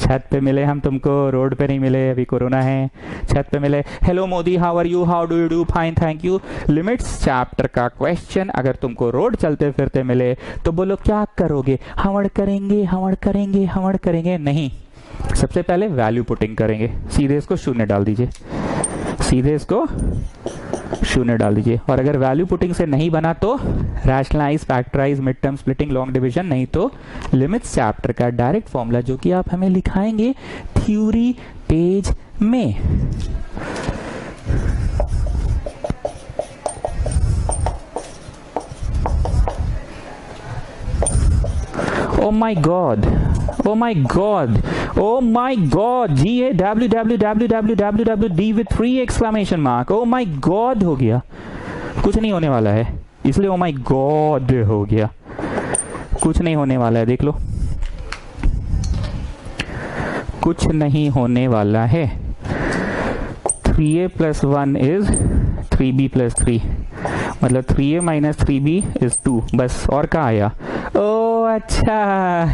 [SPEAKER 1] छत पे मिले हम तुमको, रोड पे नहीं मिले, अभी कोरोना है। छत पे मिले, hello Modi, how are you, how do you do, fine thank you. Limits chapter का क्वेश्चन अगर तुमको रोड चलते फिरते मिले तो बोलो क्या करोगे? हमड़ करेंगे, हमड़ करेंगे, हमड़ करेंगे? नहीं, सबसे पहले वैल्यू पुटिंग करेंगे। सीधे इसको 0 डाल दीजिए, सीधे इसको 0 डाल दीजिए। और अगर वैल्यू पुटिंग से नहीं बना तो rationalise, factorise, mid term splitting, long division, नहीं तो लिमिट्स चैप्टर का डायरेक्ट फॉर्मूला जो कि आप हमें लिखाएंगे थ्योरी पेज में। Oh my God, oh my God, oh my God, GAWWWWWD with 3 exclamation mark। Oh my God हो गया, कुछ नहीं होने वाला है, इसलिए ओ माय गॉड हो गया, कुछ नहीं होने वाला है। देख लो, कुछ नहीं होने वाला है। 3a plus 1 is 3b plus 3, मतलब 3a माइनस 3b इज 2, बस। और क्या आया? ओ अच्छा,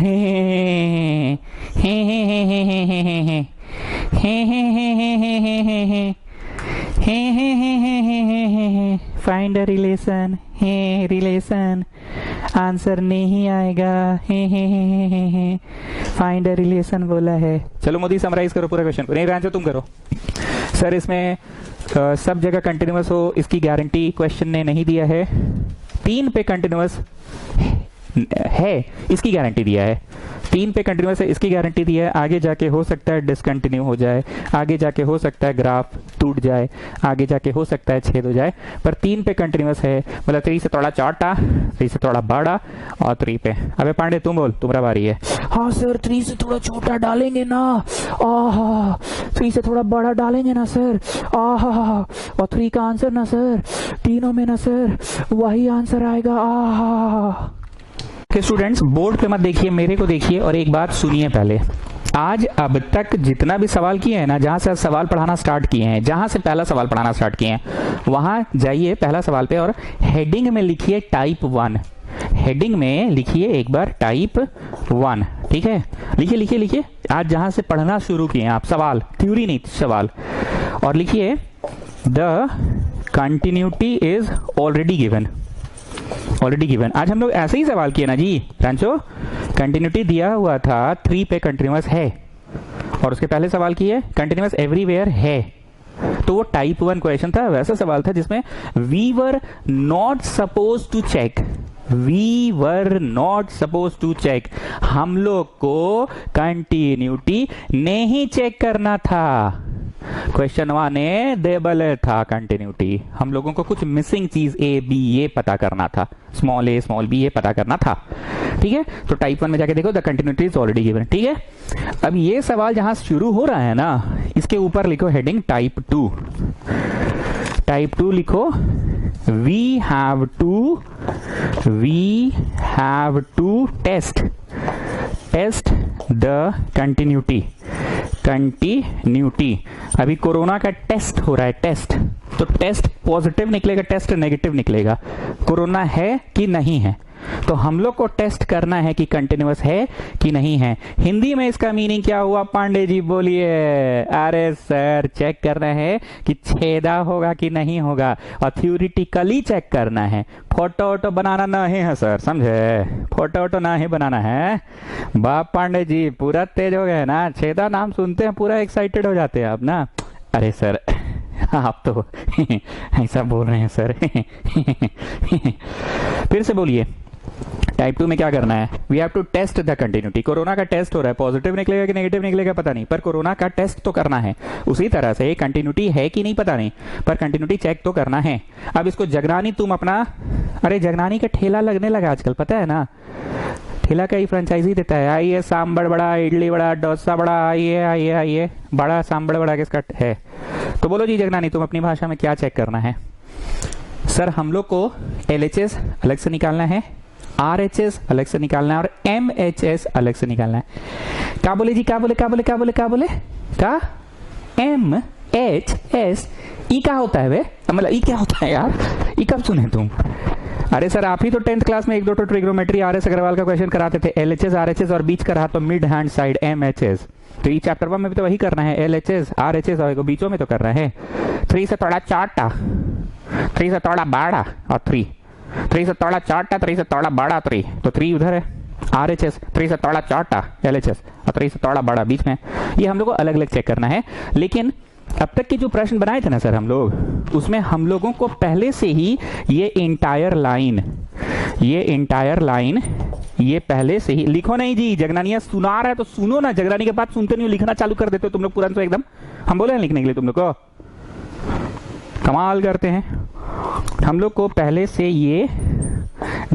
[SPEAKER 1] find a relation, relation answer नहीं आएगा, हे। फाइंड अ रिलेशन बोला है। चलो मोदी समराइज करो पूरा क्वेश्चन को। नहीं रांचो तुम करो। सर इसमें सब जगह कंटिन्यूअस हो इसकी गारंटी क्वेश्चन ने नहीं दिया है। 3 पे कंटिन्यूअस है इसकी गारंटी दिया है। 3 पे कंटिन्यूअस है इसकी गारंटी दी है। आगे जाके हो सकता है डिसकंटिन्यू हो जाए, आगे जाके हो सकता है ग्राफ टूट जाए, आगे जाके हो सकता है छेद हो जाए, पर 3 पे कंटिन्यूअस है। मतलब 3 से थोड़ा छोटा, 3 से थोड़ा बड़ा और 3 पे। अबे पांडे तुम बोल, तुम्हारा बारी है। हाँ सर 3 से थोड़ा छोटा डालेंगे ना, आहा 3 से थोड़ा बड़ा डालेंगे ना सर, आहा और 3 का आंसर ना सर, तीनों में ना सर वही आंसर आएगा, आहा। स्टूडेंट्स बोर्ड पे मत देखिए, मेरे को देखिए और एक बात सुनिए पहले। आज अब तक जितना भी सवाल किए हैं ना, जहां से सवाल पढ़ाना स्टार्ट किए हैं, जहां से पहला सवाल पढ़ाना स्टार्ट किए हैं, वहां जाइए पहला सवाल पे और हेडिंग में लिखिए टाइप 1। हेडिंग में लिखिए एक बार टाइप 1, ठीक है। लिखिए लिखिए लिखिए। आज जहां से पढ़ना शुरू किए हैं आप, सवाल थ्योरी नहीं सवाल, और लिखिए the continuity is already given. Already given. आज हम लोग ऐसे ही सवाल किए ना जी रांचो। कंटिन्यूटी दिया हुआ था 3 पे कंटिन्यूअस है, और उसके पहले सवाल किए कंटिन्यूअस एवरीवेयर है, तो वो टाइप 1 क्वेश्चन था। वैसा सवाल था जिसमें we were not suppose to check, we were not suppose to check, हम लोग को कंटिन्यूटी नहीं चेक करना था। क्वेश्चन 1 ने देबल था कंटिन्यूटी, हम लोगों को कुछ मिसिंग चीज ए बी ये पता करना था, स्मॉल ए स्मॉल बी ये पता करना था, ठीक है। तो टाइप 1 में जाके देखो the continuity is already given, ठीक है। अब ये सवाल जहां शुरू हो रहा है ना, इसके ऊपर लिखो हेडिंग टाइप 2। टाइप 2 लिखो we have to test the continuity. अभी कोरोना का टेस्ट हो रहा है, टेस्ट, तो टेस्ट पॉजिटिव निकलेगा, टेस्ट नेगेटिव निकलेगा। कोरोना है कि नहीं है, तो हम लोग को टेस्ट करना है कि कंटिन्यूअस है कि नहीं है। हिंदी में इसका मीनिंग क्या हुआ पांडे जी बोलिए। अरे सर चेक करना है कि छेदा होगा कि नहीं होगा, और थ्योरिटिकली चेक करना है। फोटो वोटो बनाना नहीं है सर, समझे, फोटो वोटो नहीं बनाना है। बाप पांडे जी पूरा तेज हो गए ना, छेदा नाम सुनते हैं पूरा एक्साइटेड हो जाते हैं आप ना। अरे सर आप तो ऐसा बोल रहे हैं सर। फिर से बोलिए टाइप 2 में क्या करना है, we have to test the continuity. Corona का टेस्ट हो रहा है, पॉजिटिव निकलेगा कि नेगेटिव निकलेगा पता नहीं, पर कोरोना का टेस्ट तो करना है। उसी तरह से कंटिन्यूटी है कि नहीं पता नहीं, पर कंटिन्यूटी चेक तो करना है। अब इसको जगरानी तुम अपना, अरे जगरानी का ठेला लगने लगा आजकल, पता है ना, ठेला का ही फ्रेंचाइजी देता है। आइए सांभर बड़ा, इडली बड़ा, डोसा बड़ा, आइए आइए आइए, बड़ा सांभर बड़ा किसका है। तो बोलो जी जगनानी तुम अपनी भाषा में क्या चेक करना है। सर हम लोग को LHS अलग से निकालना है, RHS अलग से निकालना है, और MHS अलग से निकालना है। क्या बोले जी, क्या बोले क्या बोले क्या बोले क्या बोले, क्या MHS ई क्या होता है वे, मतलब ई क्या होता है यार, ई कब सुने तुम। अरे सर आप ही तो 10th क्लास में 1-2 ट्रिग्नोमेट्री RS अग्रवाल का क्वेश्चन कराते थे। LHS RHS और बीच का रहा तो मिड हैंड साइड MHS, तो ये चैप्टर 1 में भी तो वही करना है, LHS RHS और बीचों में तो करना है। 3 से थोड़ा छोटा, 3 से थोड़ा बड़ा और 3 से थोड़ा छोटा, 3 से थोड़ा बड़ा 3, तो 3 उधर है RHS, 3 से थोड़ा छोटा LHS और 3 से थोड़ा बड़ा बीच में। ये हम लोग को अलग अलग चेक करना है। लेकिन अब तक के जो प्रश्न बनाए थे ना सर हम लोग, उसमें हम लोगों को पहले से ही ये इंटायर लाइन ये पहले से ही लिखो। नहीं जी जगनानिया सुना रहा है तो सुनो ना, जगरानी के बाद सुनते नहीं हो, लिखना चालू कर देते हो तुम लोग तुरंत। तो एकदम हम बोले लिखने के लिए, तुम लोग को कमाल करते हैं। हम लोग को पहले से ये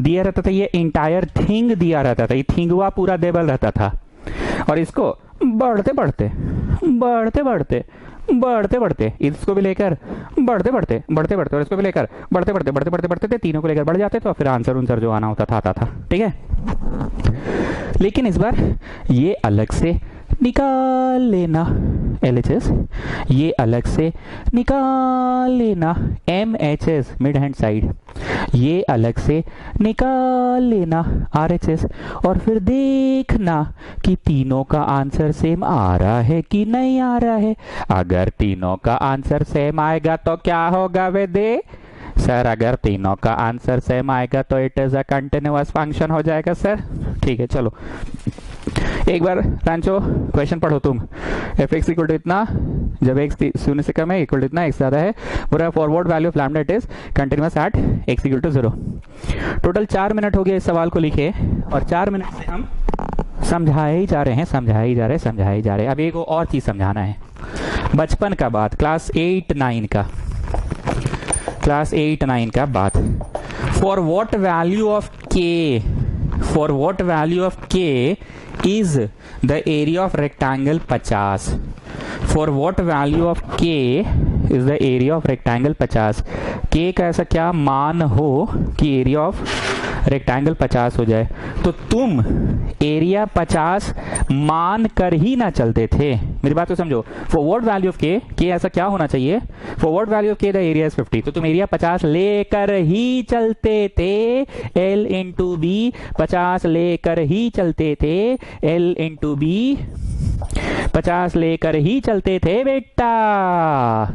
[SPEAKER 1] दिया रहता था, ये इंटायर थिंग दिया रहता था, ये थिंगवा पूरा देबल रहता था, और इसको बढ़ते बढ़ते इसको भी लेकर बढ़ते बढ़ते और इसको भी लेकर बढ़ते तीनों को लेकर बढ़ जाते, तो फिर आंसर जो आना होता था आता था, ठीक है। लेकिन इस बार ये अलग से निकाल लेना LHS, ये अलग से निकाल लेना MHS मिड हैंड साइड, ये अलग से निकाल लेना RHS, और फिर देखना कि तीनों का आंसर सेम आ रहा है कि नहीं आ रहा है। अगर तीनों का आंसर सेम आएगा तो क्या होगा वे दे सर अगर तीनों का आंसर सेम आएगा तो it is a continuous function हो जाएगा सर। ठीक है चलो एक बार रांचो क्वेश्चन पढ़ो तुम। एफ एक्स इक्वल टू इतना, जब एक्स शून्य से कम है इक्वल टू इतना, एक्स ज्यादा है, पूरा for what value of lambda it is continuous at x equal to 0। Total 4 minute हो गए इस सवाल को लिखे और 4 मिनट से हम समझाए ही जा रहे हैं, समझाए ही जा रहे हैं। अब एक और चीज समझाना है, बचपन का बात, क्लास 8-9 का, क्लास 8-9 का बात। फॉर व्हाट वैल्यू ऑफ के, फॉर व्हाट वैल्यू ऑफ के is the area of rectangle 50? For what value of k is the area of rectangle 50? k का ऐसा क्या मान हो कि एरिया ऑफ रेक्टेंगल 50 हो जाए? तो तुम एरिया 50 मान कर ही ना चलते थे, मेरी बात को समझो। फॉर व्हाट वैल्यू ऑफ के ऐसा क्या होना चाहिए? फॉर व्हाट वैल्यू ऑफ के द एरिया इज 50, तो तुम एरिया 50 लेकर ही चलते थे। L इंटू बी 50 लेकर ही चलते थे, L इंटू बी 50 लेकर ही चलते थे बेटा।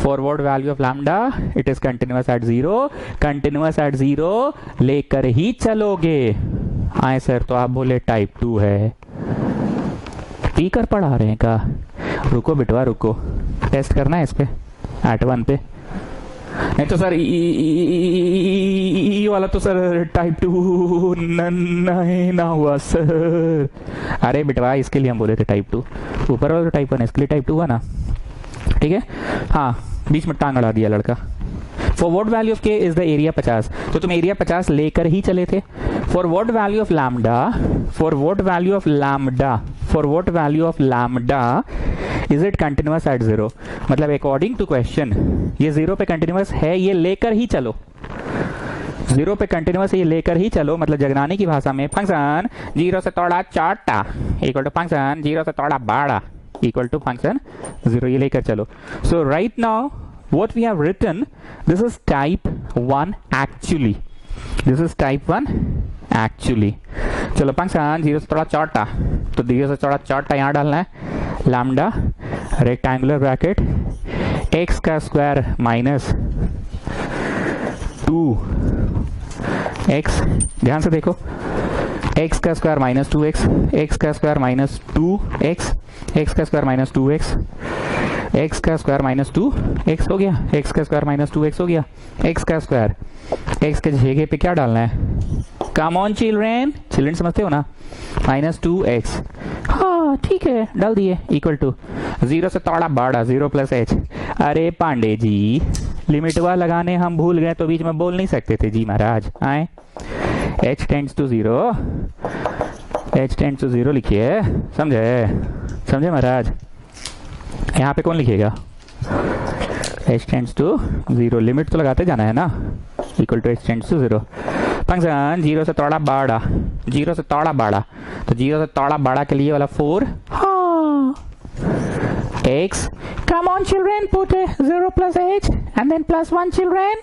[SPEAKER 1] Forward value of lambda it is continuous eight 0, continuous at 0 लेकर ही चलोगे। आए सर तो आप बोले टाइप 2 है, स्पीकर पढ़ा रहे हैं का? रुको बिटवा रुको, टेस्ट करना है इस पे एट 1 पे। नहीं तो सर ई वाला तो सर टाइप 2 नहीं ना हुआ सर। अरे बिटवा इसके लिए हम बोले थे टाइप 2, ऊपर वाला तो टाइप 1 है, इसके लिए टाइप 2 हुआ ना। ठीक है हाँ, बीच में टांग अड़ा दिया लड़का। फॉर व्हाट वैल्यू ऑफ के इज द एरिया 50, तो तुम एरिया 50 लेकर ही चले थे। For what value of lambda, for what value of lambda, for what value of lambda is it continuous at 0? मतलब अकॉर्डिंग टू क्वेश्चन ये 0 पे कंटिन्यूअस है, ये लेकर ही चलो। 0 पे कंटिन्यूअस ये लेकर ही चलो, मतलब जगनानी की भाषा में फंक्शन 0 से थोड़ा छोटा इक्वल टू फंक्शन 0 से थोड़ा बड़ा इक्वल टू फंक्शन 0, ये लेकर चलो। So right now what we have written, this is type 1 actually, this is type 1 actually। चलो फंक्शन 0 से थोड़ा छोटा, तो 0 से थोड़ा छोटा यहाँ डालना है, लैम्डा रेक्टेंगुलर ब्रैकेट x का स्क्वायर माइनस 2x, ध्यान से देखो, x का स्क्वायर माइनस 2x, x का स्क्वायर माइनस 2x, x का स्क्वायर माइनस 2x, x का स्क्वायर माइनस 2x हो गया, x का स्क्वायर माइनस 2x हो गया, x का स्क्वायर, x के जगह पे क्या डालना है? कम ऑन चिल्ड्रेन, चिल्ड्रेन समझते हो ना, माइनस 2x, हाँ ठीक है डाल दिए, इक्वल टू 0 से थोड़ा बड़ा 0 प्लस h। अरे पांडे जी लिमिटवा लगाने हम भूल गए तो बीच में बोल नहीं सकते थे जी महाराज। आए h tends to 0, h tends to 0 लिखिए, समझे? समझे महाराज? यहाँ पे कौन लिखेगा? h टेंड्स टू 0, लिमिट तो लगाते जाना है ना, equal to h tends to 0। Function 0 से थोड़ा बड़ा, 0 से थोड़ा बड़ा, तो 0 से थोड़ा बड़ा के लिए वाला 4, हाँ x, come on children, put 0 plus h and then plus 1 children,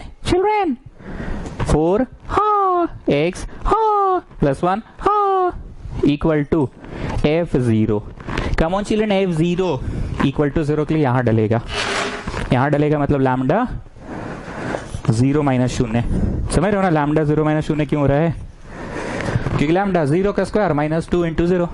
[SPEAKER 1] 4, हाँ x, हाँ plus 1, हाँ equal to f0। come on children, f0 equal to 0 के लिए यहाँ डलेगा, यहाँ डलेगा, मतलब लैम्डा 0 माइनस 0, समझ रहे हो ना? लैम्डा 0 माइनस 0 क्यों हो रहा है? क्योंकि लैम्डा 0 का स्क्वायर माइनस 2 इंटू 0।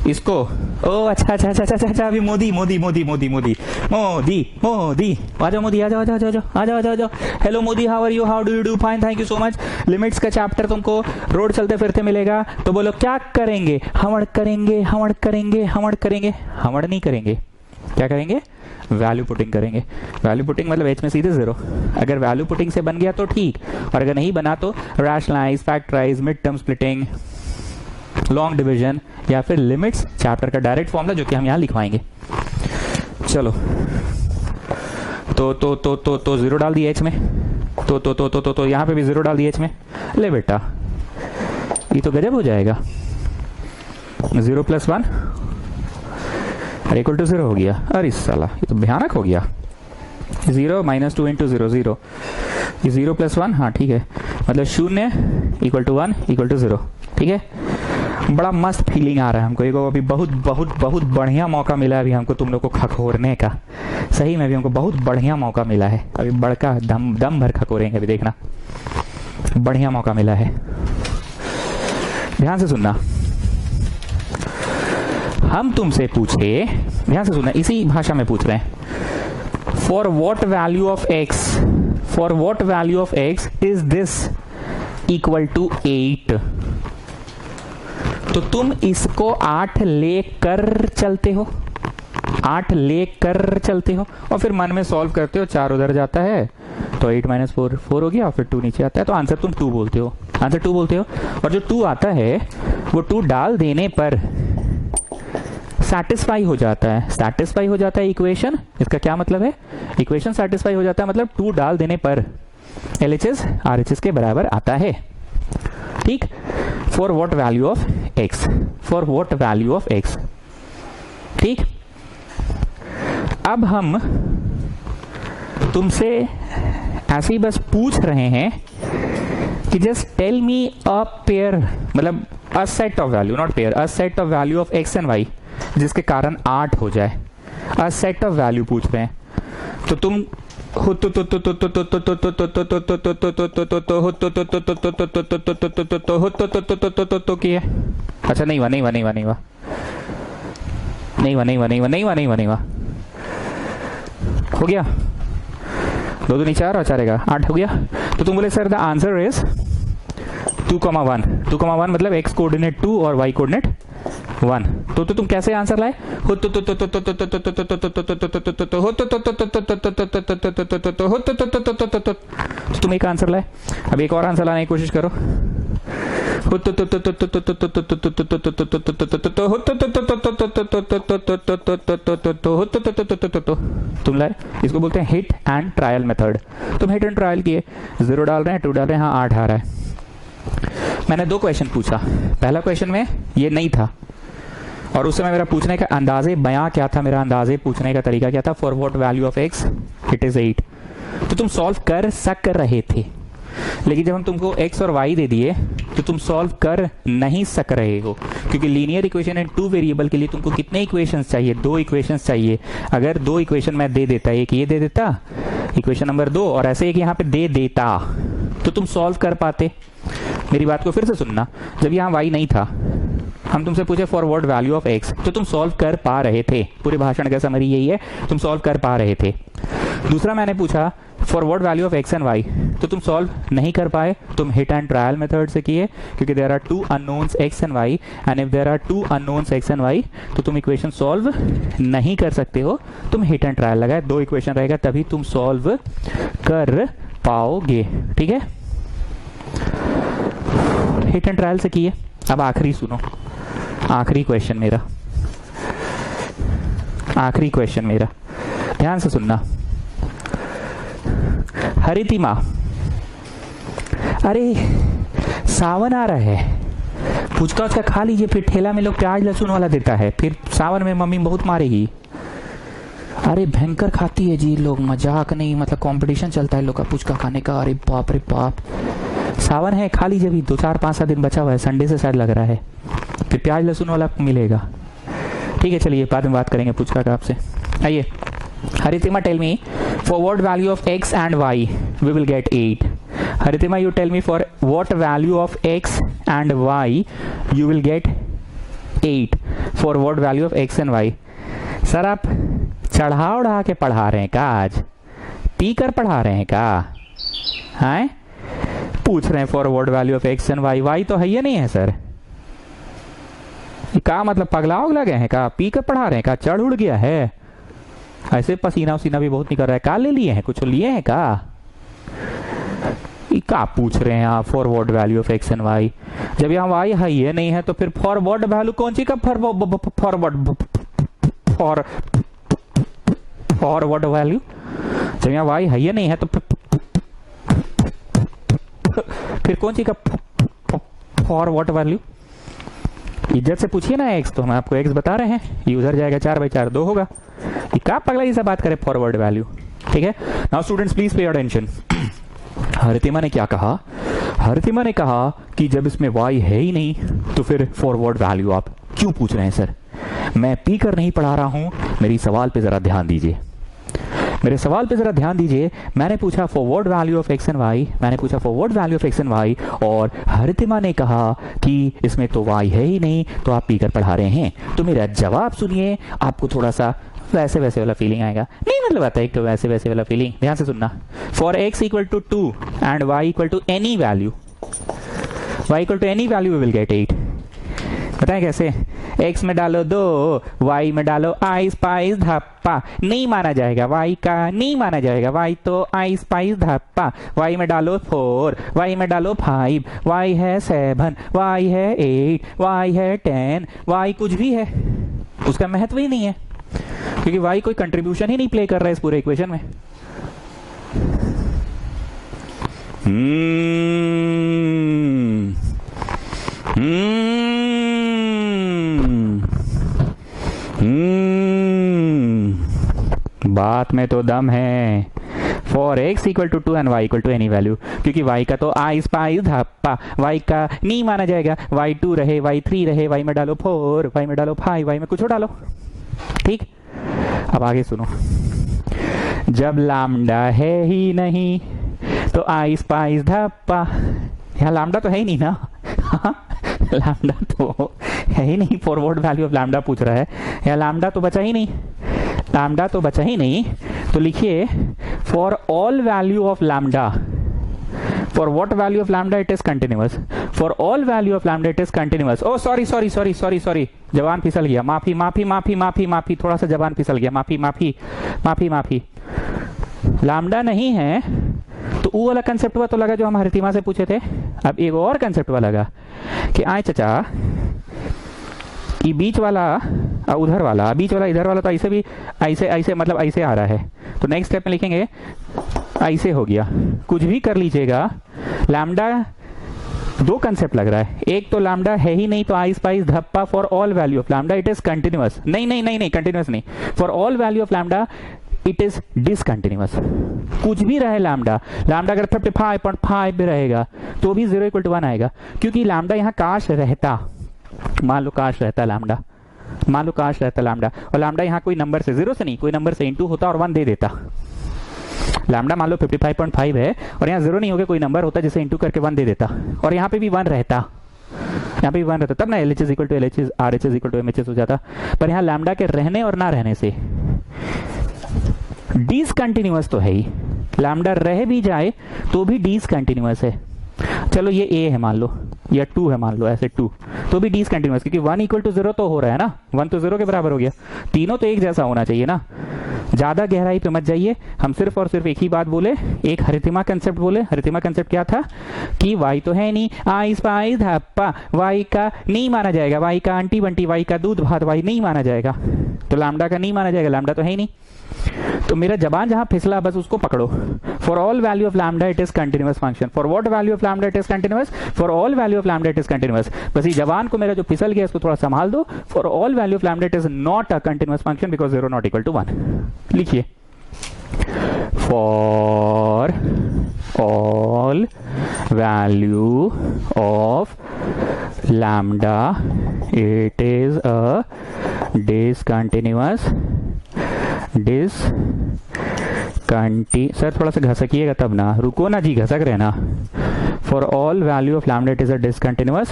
[SPEAKER 1] इसको ओ अच्छा अच्छा अच्छा अच्छा अच्छा, अभी मोदी मोदी मोदी मोदी मोदी मोदी मोदी आ जाओ, मोदी आ जाओ, आ जाओ, आ जाओ, आ जाओ, आ जाओ। Hello Modi, how are you, how do you do? Fine, thank you so much. Limits का चैप्टर तुमको रोड चलते फिरते मिलेगा, तो बोलो क्या करेंगे? हमड़ करेंगे, हमड़ करेंगे, हमड़ करेंगे, हमड़ नहीं करेंगे, क्या करेंगे? वैल्यू पुटिंग करेंगे। वैल्यू पुटिंग मतलब h में सीधे 0, अगर वैल्यू पुटिंग से बन गया तो ठीक, और अगर नहीं बना तो rationalise, factorise, mid term splitting, long division या फिर लिमिट्स, चैप्टर का डायरेक्ट फॉर्मूला जो कि हम यहाँ लिखवाएंगे। चलो तो 0 डाल दिया h में, तो यहाँ पे भी 0 डाल दिया h में। ले बेटा ये तो गजब हो जाएगा, 0 प्लस 1 इक्वल टू 0 हो गया। अरे साला ये तो भयानक हो गया। 0 माइनस 2 इंटू 0 0, ये 0 प्लस 1, हाँ ठीक है, मतलब 0 इक्वल टू 1 इक्वल टू 0, ठीक है। बड़ा मस्त फीलिंग आ रहा है हमको। एक अभी बहुत बहुत बहुत बढ़िया मौका मिला है अभी हमको तुम लोग को खखोरने का। सही में अभी हमको बहुत बढ़िया मौका मिला है, अभी बड़का दम दम भर खखोरेंगे अभी, देखना बढ़िया मौका मिला है। ध्यान से सुनना, हम तुमसे पूछे, ध्यान से सुनना, इसी भाषा में पूछ रहे हैं, for what value of x, for what value of x is this equal to 8। तो तुम इसको 8 लेकर चलते हो, 8 लेकर चलते हो और फिर मन में सॉल्व करते हो, 4 उधर जाता है तो 8 - 4 4 हो गया और फिर 2 नीचे आता है, तो आंसर तुम 2 बोलते हो, आंसर 2 बोलते हो। और जो 2 आता है वो 2 डाल देने पर सैटिस्फाई हो जाता है, सैटिस्फाई हो जाता है इक्वेशन। इसका क्या मतलब है, इक्वेशन सैटिस्फाई हो जाता है मतलब 2 डाल देने पर LHS RHS के बराबर आता है। ठीक, for what value of x, for what value of x। ठीक, अब हम तुमसे ऐसे ही बस पूछ रहे हैं कि just tell me a pair, मतलब a set of value, not pair, a set of value of x and y जिसके कारण 8 हो जाए। अ सेट ऑफ वैल्यू पूछ रहे हैं, तो तुम किए, अच्छा नहीं हुआ, नहीं हुआ, नहीं हुआ, नहीं हुआ, नहीं हुआ, नहीं हुआ, नहीं हुआ, नहीं हुआ, नहीं हुआ, नहीं हुआ, हो गया 2 2 4 और 4 8 हो गया। तो तुम बोले सर द आंसर इज 2,1, 2,1 मतलब x कोऑर्डिनेट 2 और y कोऑर्डिनेट 1। तो तुम कैसे आंसर लाए, तुम एक आंसर लाए। अब एक और आंसर लाने की कोशिश करो, तुम लाए, इसको बोलते हैं हिट एंड ट्रायल मेथड। तुम हिट एंड ट्रायल किए, 0 डाल रहे हैं, 2 डाल रहे हैं, हाँ 8 आ रहा है। मैंने 2 क्वेश्चन पूछा, पहला क्वेश्चन में ये नहीं था और उस समय मेरा पूछने का अंदाजे बयां क्या था, मेरा अंदाजे पूछने का तरीका क्या था, for what value of x it is 8। तो तुम सॉल्व कर सक रहे थे, लेकिन जब हम तुमको x और y दे दिए तो तुम सॉल्व कर नहीं सक रहे हो, क्योंकि लीनियर इक्वेशन एंड 2 वेरिएबल के लिए तुमको कितने इक्वेशंस चाहिए, 2 इक्वेशंस चाहिए। अगर 2 इक्वेशन मैं दे देता, एक ये दे देता इक्वेशन नंबर 2 और ऐसे एक यहाँ पे दे देता, तो तुम सॉल्व कर पाते। मेरी बात को फिर से सुनना, जब यहाँ y नहीं था, हम तुमसे पूछे for what value of x, तो तुम सॉल्व कर पा रहे थे। पूरे भाषण का समरी यही है, तुम सॉल्व कर पा रहे थे। दूसरा मैंने पूछा for what value of x and y, तो तुम सॉल्व नहीं कर पाए, तुम हिट एंड ट्रायल मेथड से किए, क्योंकि there are 2 unknowns x and y and if there are 2 unknowns x and y तो तुम इक्वेशन सॉल्व नहीं कर सकते हो, तुम हिट एंड ट्रायल लगाए, 2 इक्वेशन रहेगा तभी तुम सॉल्व कर पाओगे। ठीक है, हिट एंड ट्रायल से किए। अब आखिरी सुनो, आखिरी क्वेश्चन मेरा, आखिरी क्वेश्चन मेरा, ध्यान से सुनना। हरितिमा, अरे सावन आ रहा है, पुचका उसका खा लीजिए, फिर ठेला में लोग प्याज लहसुन वाला देता है, फिर सावन में मम्मी बहुत मारेगी। अरे भयंकर खाती है जी लोग, मजाक नहीं, मतलब कंपटीशन चलता है लोग का पुचका खाने का। अरे बाप रे बाप, सावन है, खा लीजिए, अभी 2 4 5 7 दिन बचा हुआ है, संडे से शायद लग रहा है, फिर प्याज लहसुन वाला मिलेगा। ठीक है, चलिए बाद में बात करेंगे पुचका का आपसे। आइए, Haritima tell me for what value of x and y we will get 8। Haritima you tell me for what value of x and y you will get 8, for what value of x and y। Sir आप चढ़ा उड़ा के पढ़ा रहे हैं का, आज P कर पढ़ा रहे हैं का, हैं? पूछ रहे हैं for what value of x and y तो है ये नहीं है सर, का मतलब पगला उगला गए हैं का, पी कर पढ़ा रहे हैं का, चढ़ उड़ गया है, ऐसे पसीना उसीना भी बहुत निकल रहा है, का ले लिए हैं, कुछ लिए हैं का, का पूछ रहे हैं आप for what value of x and y, जब यहाँ y है ये नहीं है तो फिर फॉर व्हाट वैल्यू कौन सी का, फॉर व्हाट वैल्यू, जब यहाँ y है ये नहीं है तो फिर कौन सी का फॉर व्हाट वैल्यू। इज्जत से पूछिए ना x, तो हम आपको x बता रहे हैं, ये उधर जाएगा 4/4 2 होगा, ये क्या पगला ये सब बात करे फॉरवर्ड वैल्यू। ठीक है, now students please pay attention. Haritima ने क्या कहा, हरितिमा ने कहा कि जब इसमें y है ही नहीं तो फिर फॉरवर्ड वैल्यू आप क्यों पूछ रहे हैं सर? मैं पी कर नहीं पढ़ा रहा हूं, मेरी सवाल पे जरा ध्यान दीजिए, मेरे सवाल पे जरा ध्यान दीजिए। मैंने पूछा for what value of x and y, मैंने पूछा for what value of x and y, और हरितिमा ने कहा कि इसमें तो y है ही नहीं तो आप पी कर पढ़ा रहे हैं। तो मेरा जवाब सुनिए, आपको थोड़ा सा वैसे वैसे वाला फीलिंग आएगा। नहीं मतलब आता है एक तो वैसे वैसे वाला फीलिंग। ध्यान से सुनना। For x equal to 2 and y equal to any value, y equal to any value we will get 8। बताएं कैसे? x में डालो 2, y में डालो आई स्पाइस धप्पा, नहीं माना जाएगा y का, नहीं माना जाएगा y तो आई स्पाइस धप्पा। y में डालो 4, y में डालो 5, y है 7, y है 8, y है 10, y कुछ भी है, उसका महत्व ही नहीं है क्योंकि y कोई कंट्रीब्यूशन ही नहीं प्ले कर रहा है इस पूरे इक्वेशन में। बात में तो दम है। For x equal to 2 and y equal to any value, क्योंकि y का तो आई स्पाइस धप्पा, y का नहीं माना जाएगा, y 2 रहे, y 3 रहे, y में डालो 4, y में डालो 5, y में कुछ और डालो। ठीक, अब आगे सुनो। जब लैम्डा है ही नहीं तो आई स्पाइस धप्पा, यहाँ लैम्डा तो है ही नहीं ना लैम्डा तो है ही नहीं, फॉरवर्ड वैल्यू ऑफ लैम्डा पूछ रहा है, यहाँ लैम्डा तो बचा ही नहीं, लैम्डा तो बचा ही नहीं। तो लिखिए for all value of lambda, for what value of lambda it is continuous, for all value of lambda it is continuous. Oh sorry sorry sorry sorry sorry, जबान फिसल गया, माफी माफी माफी माफी माफी, थोड़ा सा जबान फिसल गया, माफी माफी माफी माफी। लैम्डा नहीं है तो वो वाला कंसेप्ट हुआ तो लगा जो हम हरितिमा से पूछे थे। अब एक और कंसेप्ट हुआ लगा कि आए चचा, ये बीच वाला उधर वाला, बीच वाला इधर वाला, तो ऐसे भी ऐसे ऐसे मतलब ऐसे आ रहा है, तो नेक्स्ट स्टेप में लिखेंगे ऐसे हो गया। कुछ भी कर लीजिएगा, लैम्डा दो कंसेप्ट लग रहा है। एक तो लैम्डा है ही नहीं तो आई स्पाइस धप्पा, for all value of lambda it is continuous. नहीं नहीं नहीं नहीं, कंटिन्यूअस नहीं, for all value of lambda it is discontinuous. कुछ भी रहे लैम्डा, लैम्डा अगर 35.5 भी रहेगा तो भी 0 इक्वल टू 1 आएगा, क्योंकि लैम्डा यहाँ काश रहता, मान लो काश रहता लैम्डा, मान लो काश रहता लैम्डा, और लैम्डा यहाँ कोई नंबर से, 0 से नहीं, कोई नंबर से इनटू होता और 1 दे देता। लैम्डा मान लो 55.5 है और यहाँ 0 नहीं हो गया, कोई नंबर होता जिसे इनटू करके 1 दे देता, और यहाँ पे भी 1 रहता, यहाँ पे भी 1 रहता, तब ना LHS equal to LHS, RHS equal to MHS हो जाता। पर यहाँ लैम्डा के रहने और ना रहने से डिसकंटिन्यूअस तो है ही, लैम्डा रह भी जाए तो भी डिसकंटिन्यूअस है। चलो ये A है मान लो, या 2 है मान लो, ऐसे 2 तो भी डिसकंटिन्यूअस, क्योंकि 1 इक्वल टू 0 तो हो रहा है ना, 1 तो 0 के बराबर हो गया, तीनों तो एक जैसा होना चाहिए ना। ज्यादा गहराई पे मत जाइए, हम सिर्फ और सिर्फ एक ही बात बोले, एक हरितिमा कंसेप्ट बोले। हरितिमा कंसेप्ट क्या था कि y तो है नहीं, आई स्पाइस धप्पा, y का नहीं माना जाएगा, y का आंटी बंटी, y का दूध भात, y नहीं माना जाएगा, तो लैम्डा का नहीं माना जाएगा, लैम्डा तो है ही नहीं। तो मेरा जबान जहां फिसला बस उसको पकड़ो। For all value of lambda it is continuous function, for what value of lambda it is continuous, for all value of lambda it is continuous. बस ये जबान को मेरा जो फिसल गया इसको थोड़ा संभाल दो। For all value of lambda it is not a continuous function because 0 not equal to 1। लिखिए for all value of lambda it is a discontinuous sir थोड़ा सा घसकिएगा तब ना, रुको ना जी, घसक रहे ना। For all value of lambda it is a discontinuous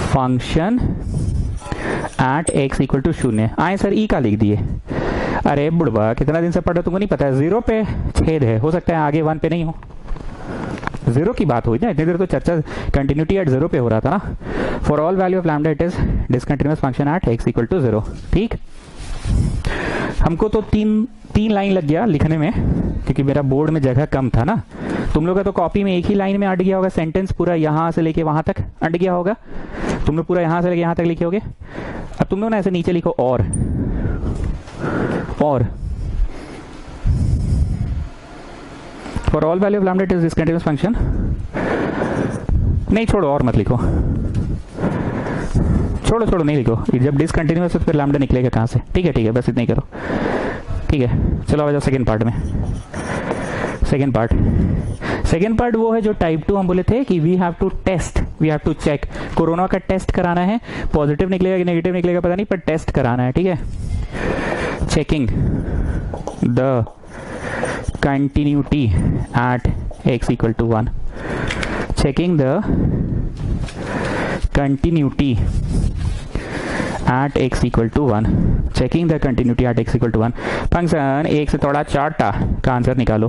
[SPEAKER 1] function at x equal to 0। आए सर ई का लिख दिए। अरे बुढ़वा कितना दिन से पढ़ रहे तुमको नहीं पता है, 0 पे छेद है, हो सकता है आगे 1 पे नहीं हो। 0 की बात हुई ना, इतनी देर तो चर्चा कंटिन्यूटी एट 0 पे हो रहा था ना। For all value of lambda it is discontinuous function at x equal to 0। ठीक, हमको तो तीन लाइन लग गया लिखने में, क्योंकि मेरा बोर्ड में जगह कम था ना। तुम लोग का तो कॉपी में एक ही लाइन में अट गया होगा, सेंटेंस पूरा यहां से लेके वहां तक अट गया होगा, तुम लोग पूरा यहां से लेके यहां तक लिखे होगे। अब तुम लोग ना ऐसे नीचे लिखो और for all value of lambda it is discontinuous function. नहीं छोड़ो, और मत लिखो, छोड़ो छोड़ो नहीं लिखो, जब डिसकंटिन्यूअस है तो फिर लैम्डा निकलेगा कहां से। ठीक है बस इतना ही करो। ठीक है, चलो आ जाओ सेकेंड पार्ट में। सेकेंड पार्ट वो है जो टाइप 2 हम बोले थे कि we have to test, we have to check, corona का टेस्ट कराना है, पॉजिटिव निकलेगा कि नेगेटिव निकलेगा पता नहीं, पर टेस्ट कराना है, ठीक है। Checking the continuity at x equal to 1, checking the continuity at x equal to 1, checking the continuity at x equal to 1। Function एक से थोड़ा छोटा का आंसर निकालो,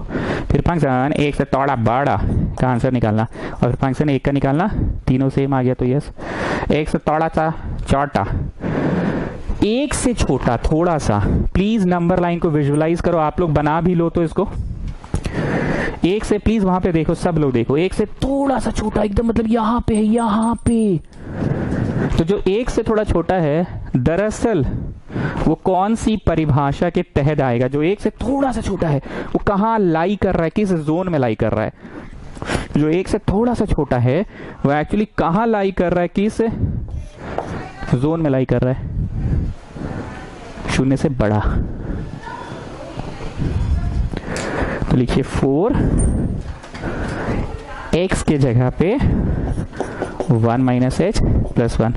[SPEAKER 1] फिर फंक्शन एक से थोड़ा बड़ा का आंसर निकालना, और फिर फंक्शन एक का निकालना, तीनों सेम आ गया तो यस। एक से थोड़ा सा छोटा, एक से छोटा थोड़ा सा, प्लीज नंबर लाइन को विजुअलाइज करो, आप लोग बना भी लो तो इसको, एक से प्लीज वहां पे देखो, सब लोग देखो, एक से थोड़ा सा छोटा एकदम, मतलब यहां पे है, यहां पे। तो जो एक से थोड़ा छोटा है दरअसल वो कौन सी परिभाषा के तहत आएगा? जो एक से थोड़ा सा छोटा है वो कहाँ लाई कर रहा है, किस जोन में लाई कर रहा है? जो एक से थोड़ा सा छोटा है वो एक्चुअली कहाँ लाई कर रहा है, किस जोन में लाई कर रहा है? शून्य से बड़ा। तो लिखिए 4x के जगह पे 1 minus H plus 1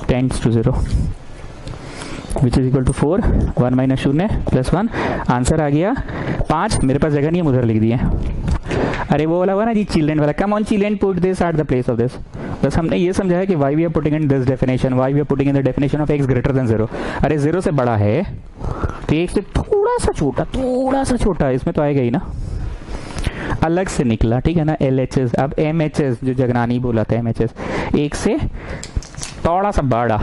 [SPEAKER 1] tends to 0 which is equal to 4, 1 minus 0 plus 1। Answer आ गया 5। मेरे पास जगह नहीं है, उधर लिख दिए। अरे वो वाला हुआ ना जी, चिल्ड्रेन वाला, come on children put this at the place of this. बस हमने ये समझा है कि why we are putting in this definition, why we are putting in the definition of x greater than 0। अरे 0 से बड़ा है तो एक से थोड़ा सा छोटा, थोड़ा सा छोटा, इसमें तो आएगा ही ना, अलग से निकला, ठीक है ना। LHS, अब MHS जो जगनानी बोला था, MHS एक से थोड़ा सा बड़ा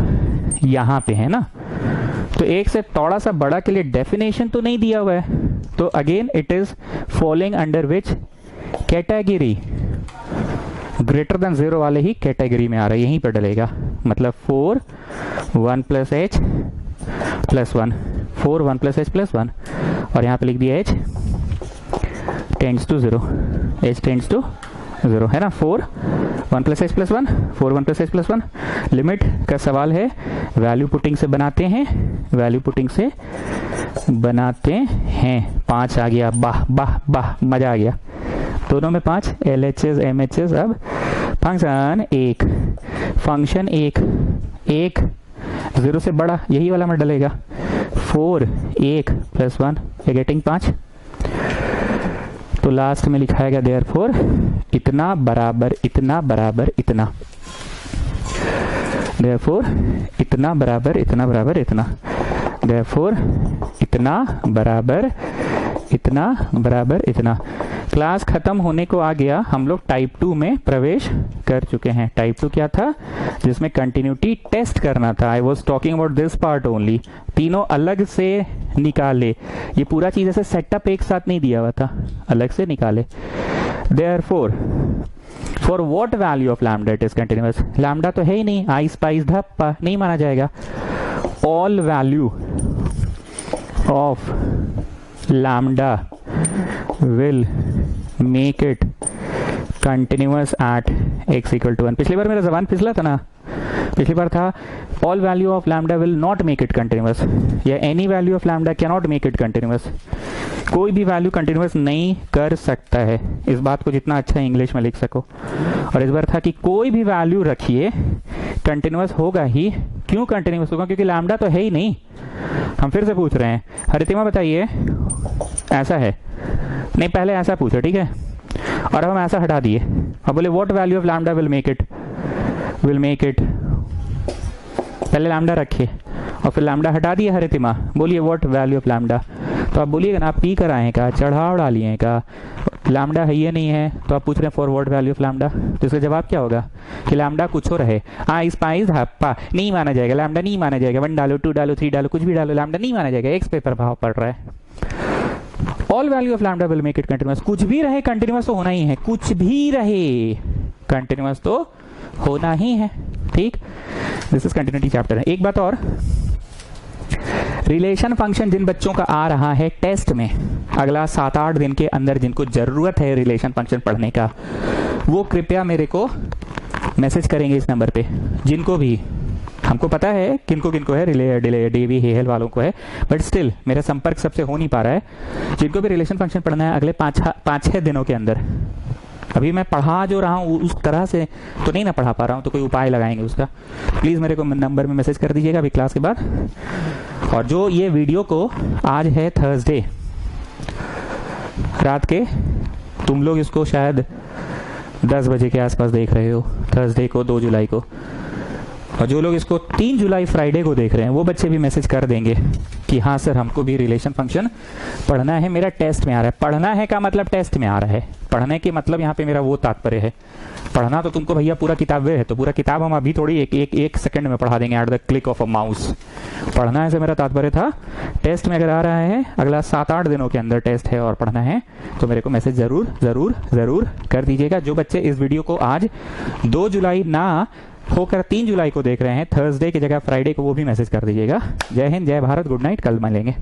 [SPEAKER 1] यहाँ पे है ना, तो एक से थोड़ा सा बड़ा के लिए डेफिनेशन तो नहीं दिया हुआ है, तो again it is following under which category? Greater than 0 वाले ही कैटेगरी में आ रहा है, यहीं पर डलेगा। मतलब 4 1 plus h plus 1, 4 1 plus h plus 1, और यहाँ पे लिख दिया h tends to 0, h tends to 0 है ना। 4 1 plus h plus 1, 4 1 plus h plus 1। Limit का सवाल है, वैल्यू पुटिंग से बनाते हैं, वैल्यू पुटिंग से बनाते हैं। 5 आ गया, वाह वाह वाह, मजा आ गया, दोनों में 5, LHS MHS। अब फंक्शन एक, फंक्शन एक 0 से बड़ा, यही वाला में डलेगा। 4 1 प्लस 1 गेटिंग 5, तो लास्ट में लिखाएगा देयरफॉर इतना बराबर इतना बराबर इतना, देयरफॉर इतना बराबर इतना बराबर इतना, देयरफॉर इतना बराबर इतना बराबर इतना। क्लास खत्म होने को आ गया, हम लोग टाइप 2 में प्रवेश कर चुके हैं। टाइप 2 क्या था? जिसमें कंटिन्यूटी टेस्ट करना था। I was talking about this part only. तीनों अलग से निकाले, ये पूरा चीज ऐसे सेटअप एक साथ नहीं दिया हुआ था, अलग से निकाले। Therefore for what value of lambda it is continuous? Lambda तो है ही नहीं, आई स्पाइस धप्पा नहीं माना जाएगा। All value of lambda will make it continuous at x equal to 1। पिछली बार मेरा जबान फिसला था ना, पिछली बार था all value of lambda will not make it continuous, या any value of lambda cannot make it continuous। कोई भी वैल्यू कंटिन्यूअस नहीं कर सकता है, इस बात को जितना अच्छा इंग्लिश में लिख सको। और इस बार था कि कोई भी वैल्यू रखिए कंटिन्यूअस होगा ही। क्यों कंटिन्यूअस होगा? क्योंकि लैम्डा तो है ही नहीं। हम फिर से पूछ रहे हैं, हरितिमा बताइए, ऐसा है नहीं, पहले ऐसा पूछो, ठीक है, और अब हम ऐसा हटा दिए। अब बोले what value of lambda will make it, will make it, पहले लैम्डा रखिए और फिर लैम्डा हटा दिए। हरितिमा बोलिए व्हाट वैल्यू ऑफ लैम्डा। तो आप बोलिएगा ना, आप पी कर आए का, चढ़ाव डालिए का, लैम्डा है ये नहीं है, तो आप पूछ रहे हैं for what value of lambda, तो इसका जवाब क्या होगा कि लैम्डा कुछ हो रहे। हाँ, स्पाइस हप्पा नहीं माना जाएगा, लैम्डा नहीं माना जाएगा। 1 डालो, 2 डालो, 3 डालो, कुछ भी डालो, लैम्डा नहीं माना जाएगा, एक्स पे प्रभाव पड़ रहा है। All value of lambda will make it continuous. कुछ भी रहे कंटिन्यूअस तो होना ही है, कुछ भी रहे कंटिन्यूअस तो होना ही है, ठीक। This is continuity chapter. एक बात और, रिलेशन फंक्शन जिन बच्चों का आ रहा है टेस्ट में अगला 7-8 दिन के अंदर, जिनको जरूरत है रिलेशन फंक्शन पढ़ने का, वो कृपया मेरे को मैसेज करेंगे इस नंबर पे, जिनको भी हमको पता है किनको किनको है, रिले डीवी हेल वालों को है, बट स्टिल मेरा संपर्क सबसे हो नहीं पा रहा है। जिनको भी रिलेशन फंक्शन पढ़ना है अगले 5-6 दिनों के अंदर, अभी मैं पढ़ा जो रहा हूँ उस तरह से तो नहीं ना पढ़ा पा रहा हूँ, तो कोई उपाय लगाएंगे उसका, प्लीज़ मेरे को नंबर में मैसेज कर दीजिएगा अभी क्लास के बाद। और जो ये वीडियो को आज है थर्सडे रात के, तुम लोग इसको शायद 10 बजे के आसपास देख रहे हो, थर्सडे को 2 जुलाई को, और जो लोग इसको 3 जुलाई फ्राइडे को देख रहे हैं वो बच्चे भी मैसेज कर देंगे कि हाँ सर हमको भी रिलेशन फंक्शन पढ़ना है, मेरा टेस्ट में आ रहा है। पढ़ना है का मतलब टेस्ट में आ रहा है, पढ़ने के मतलब यहाँ पे मेरा वो तात्पर्य है। पढ़ना तो तुमको भैया पूरा किताब है, तो पूरा किताब हम अभी थोड़ी एक सेकंड में पढ़ा देंगे at the click of a mouse. पढ़ना है से मेरा तात्पर्य था टेस्ट में अगर आ रहा है, अगला 7-8 दिनों के अंदर टेस्ट है और पढ़ना है, तो मेरे को मैसेज जरूर जरूर जरूर कर दीजिएगा। जो बच्चे इस वीडियो को आज 2 जुलाई ना होकर 3 जुलाई को देख रहे हैं, थर्सडे की जगह फ्राइडे को, वो भी मैसेज कर दीजिएगा। जय हिंद, जय भारत, गुड नाइट, कल मिलेंगे।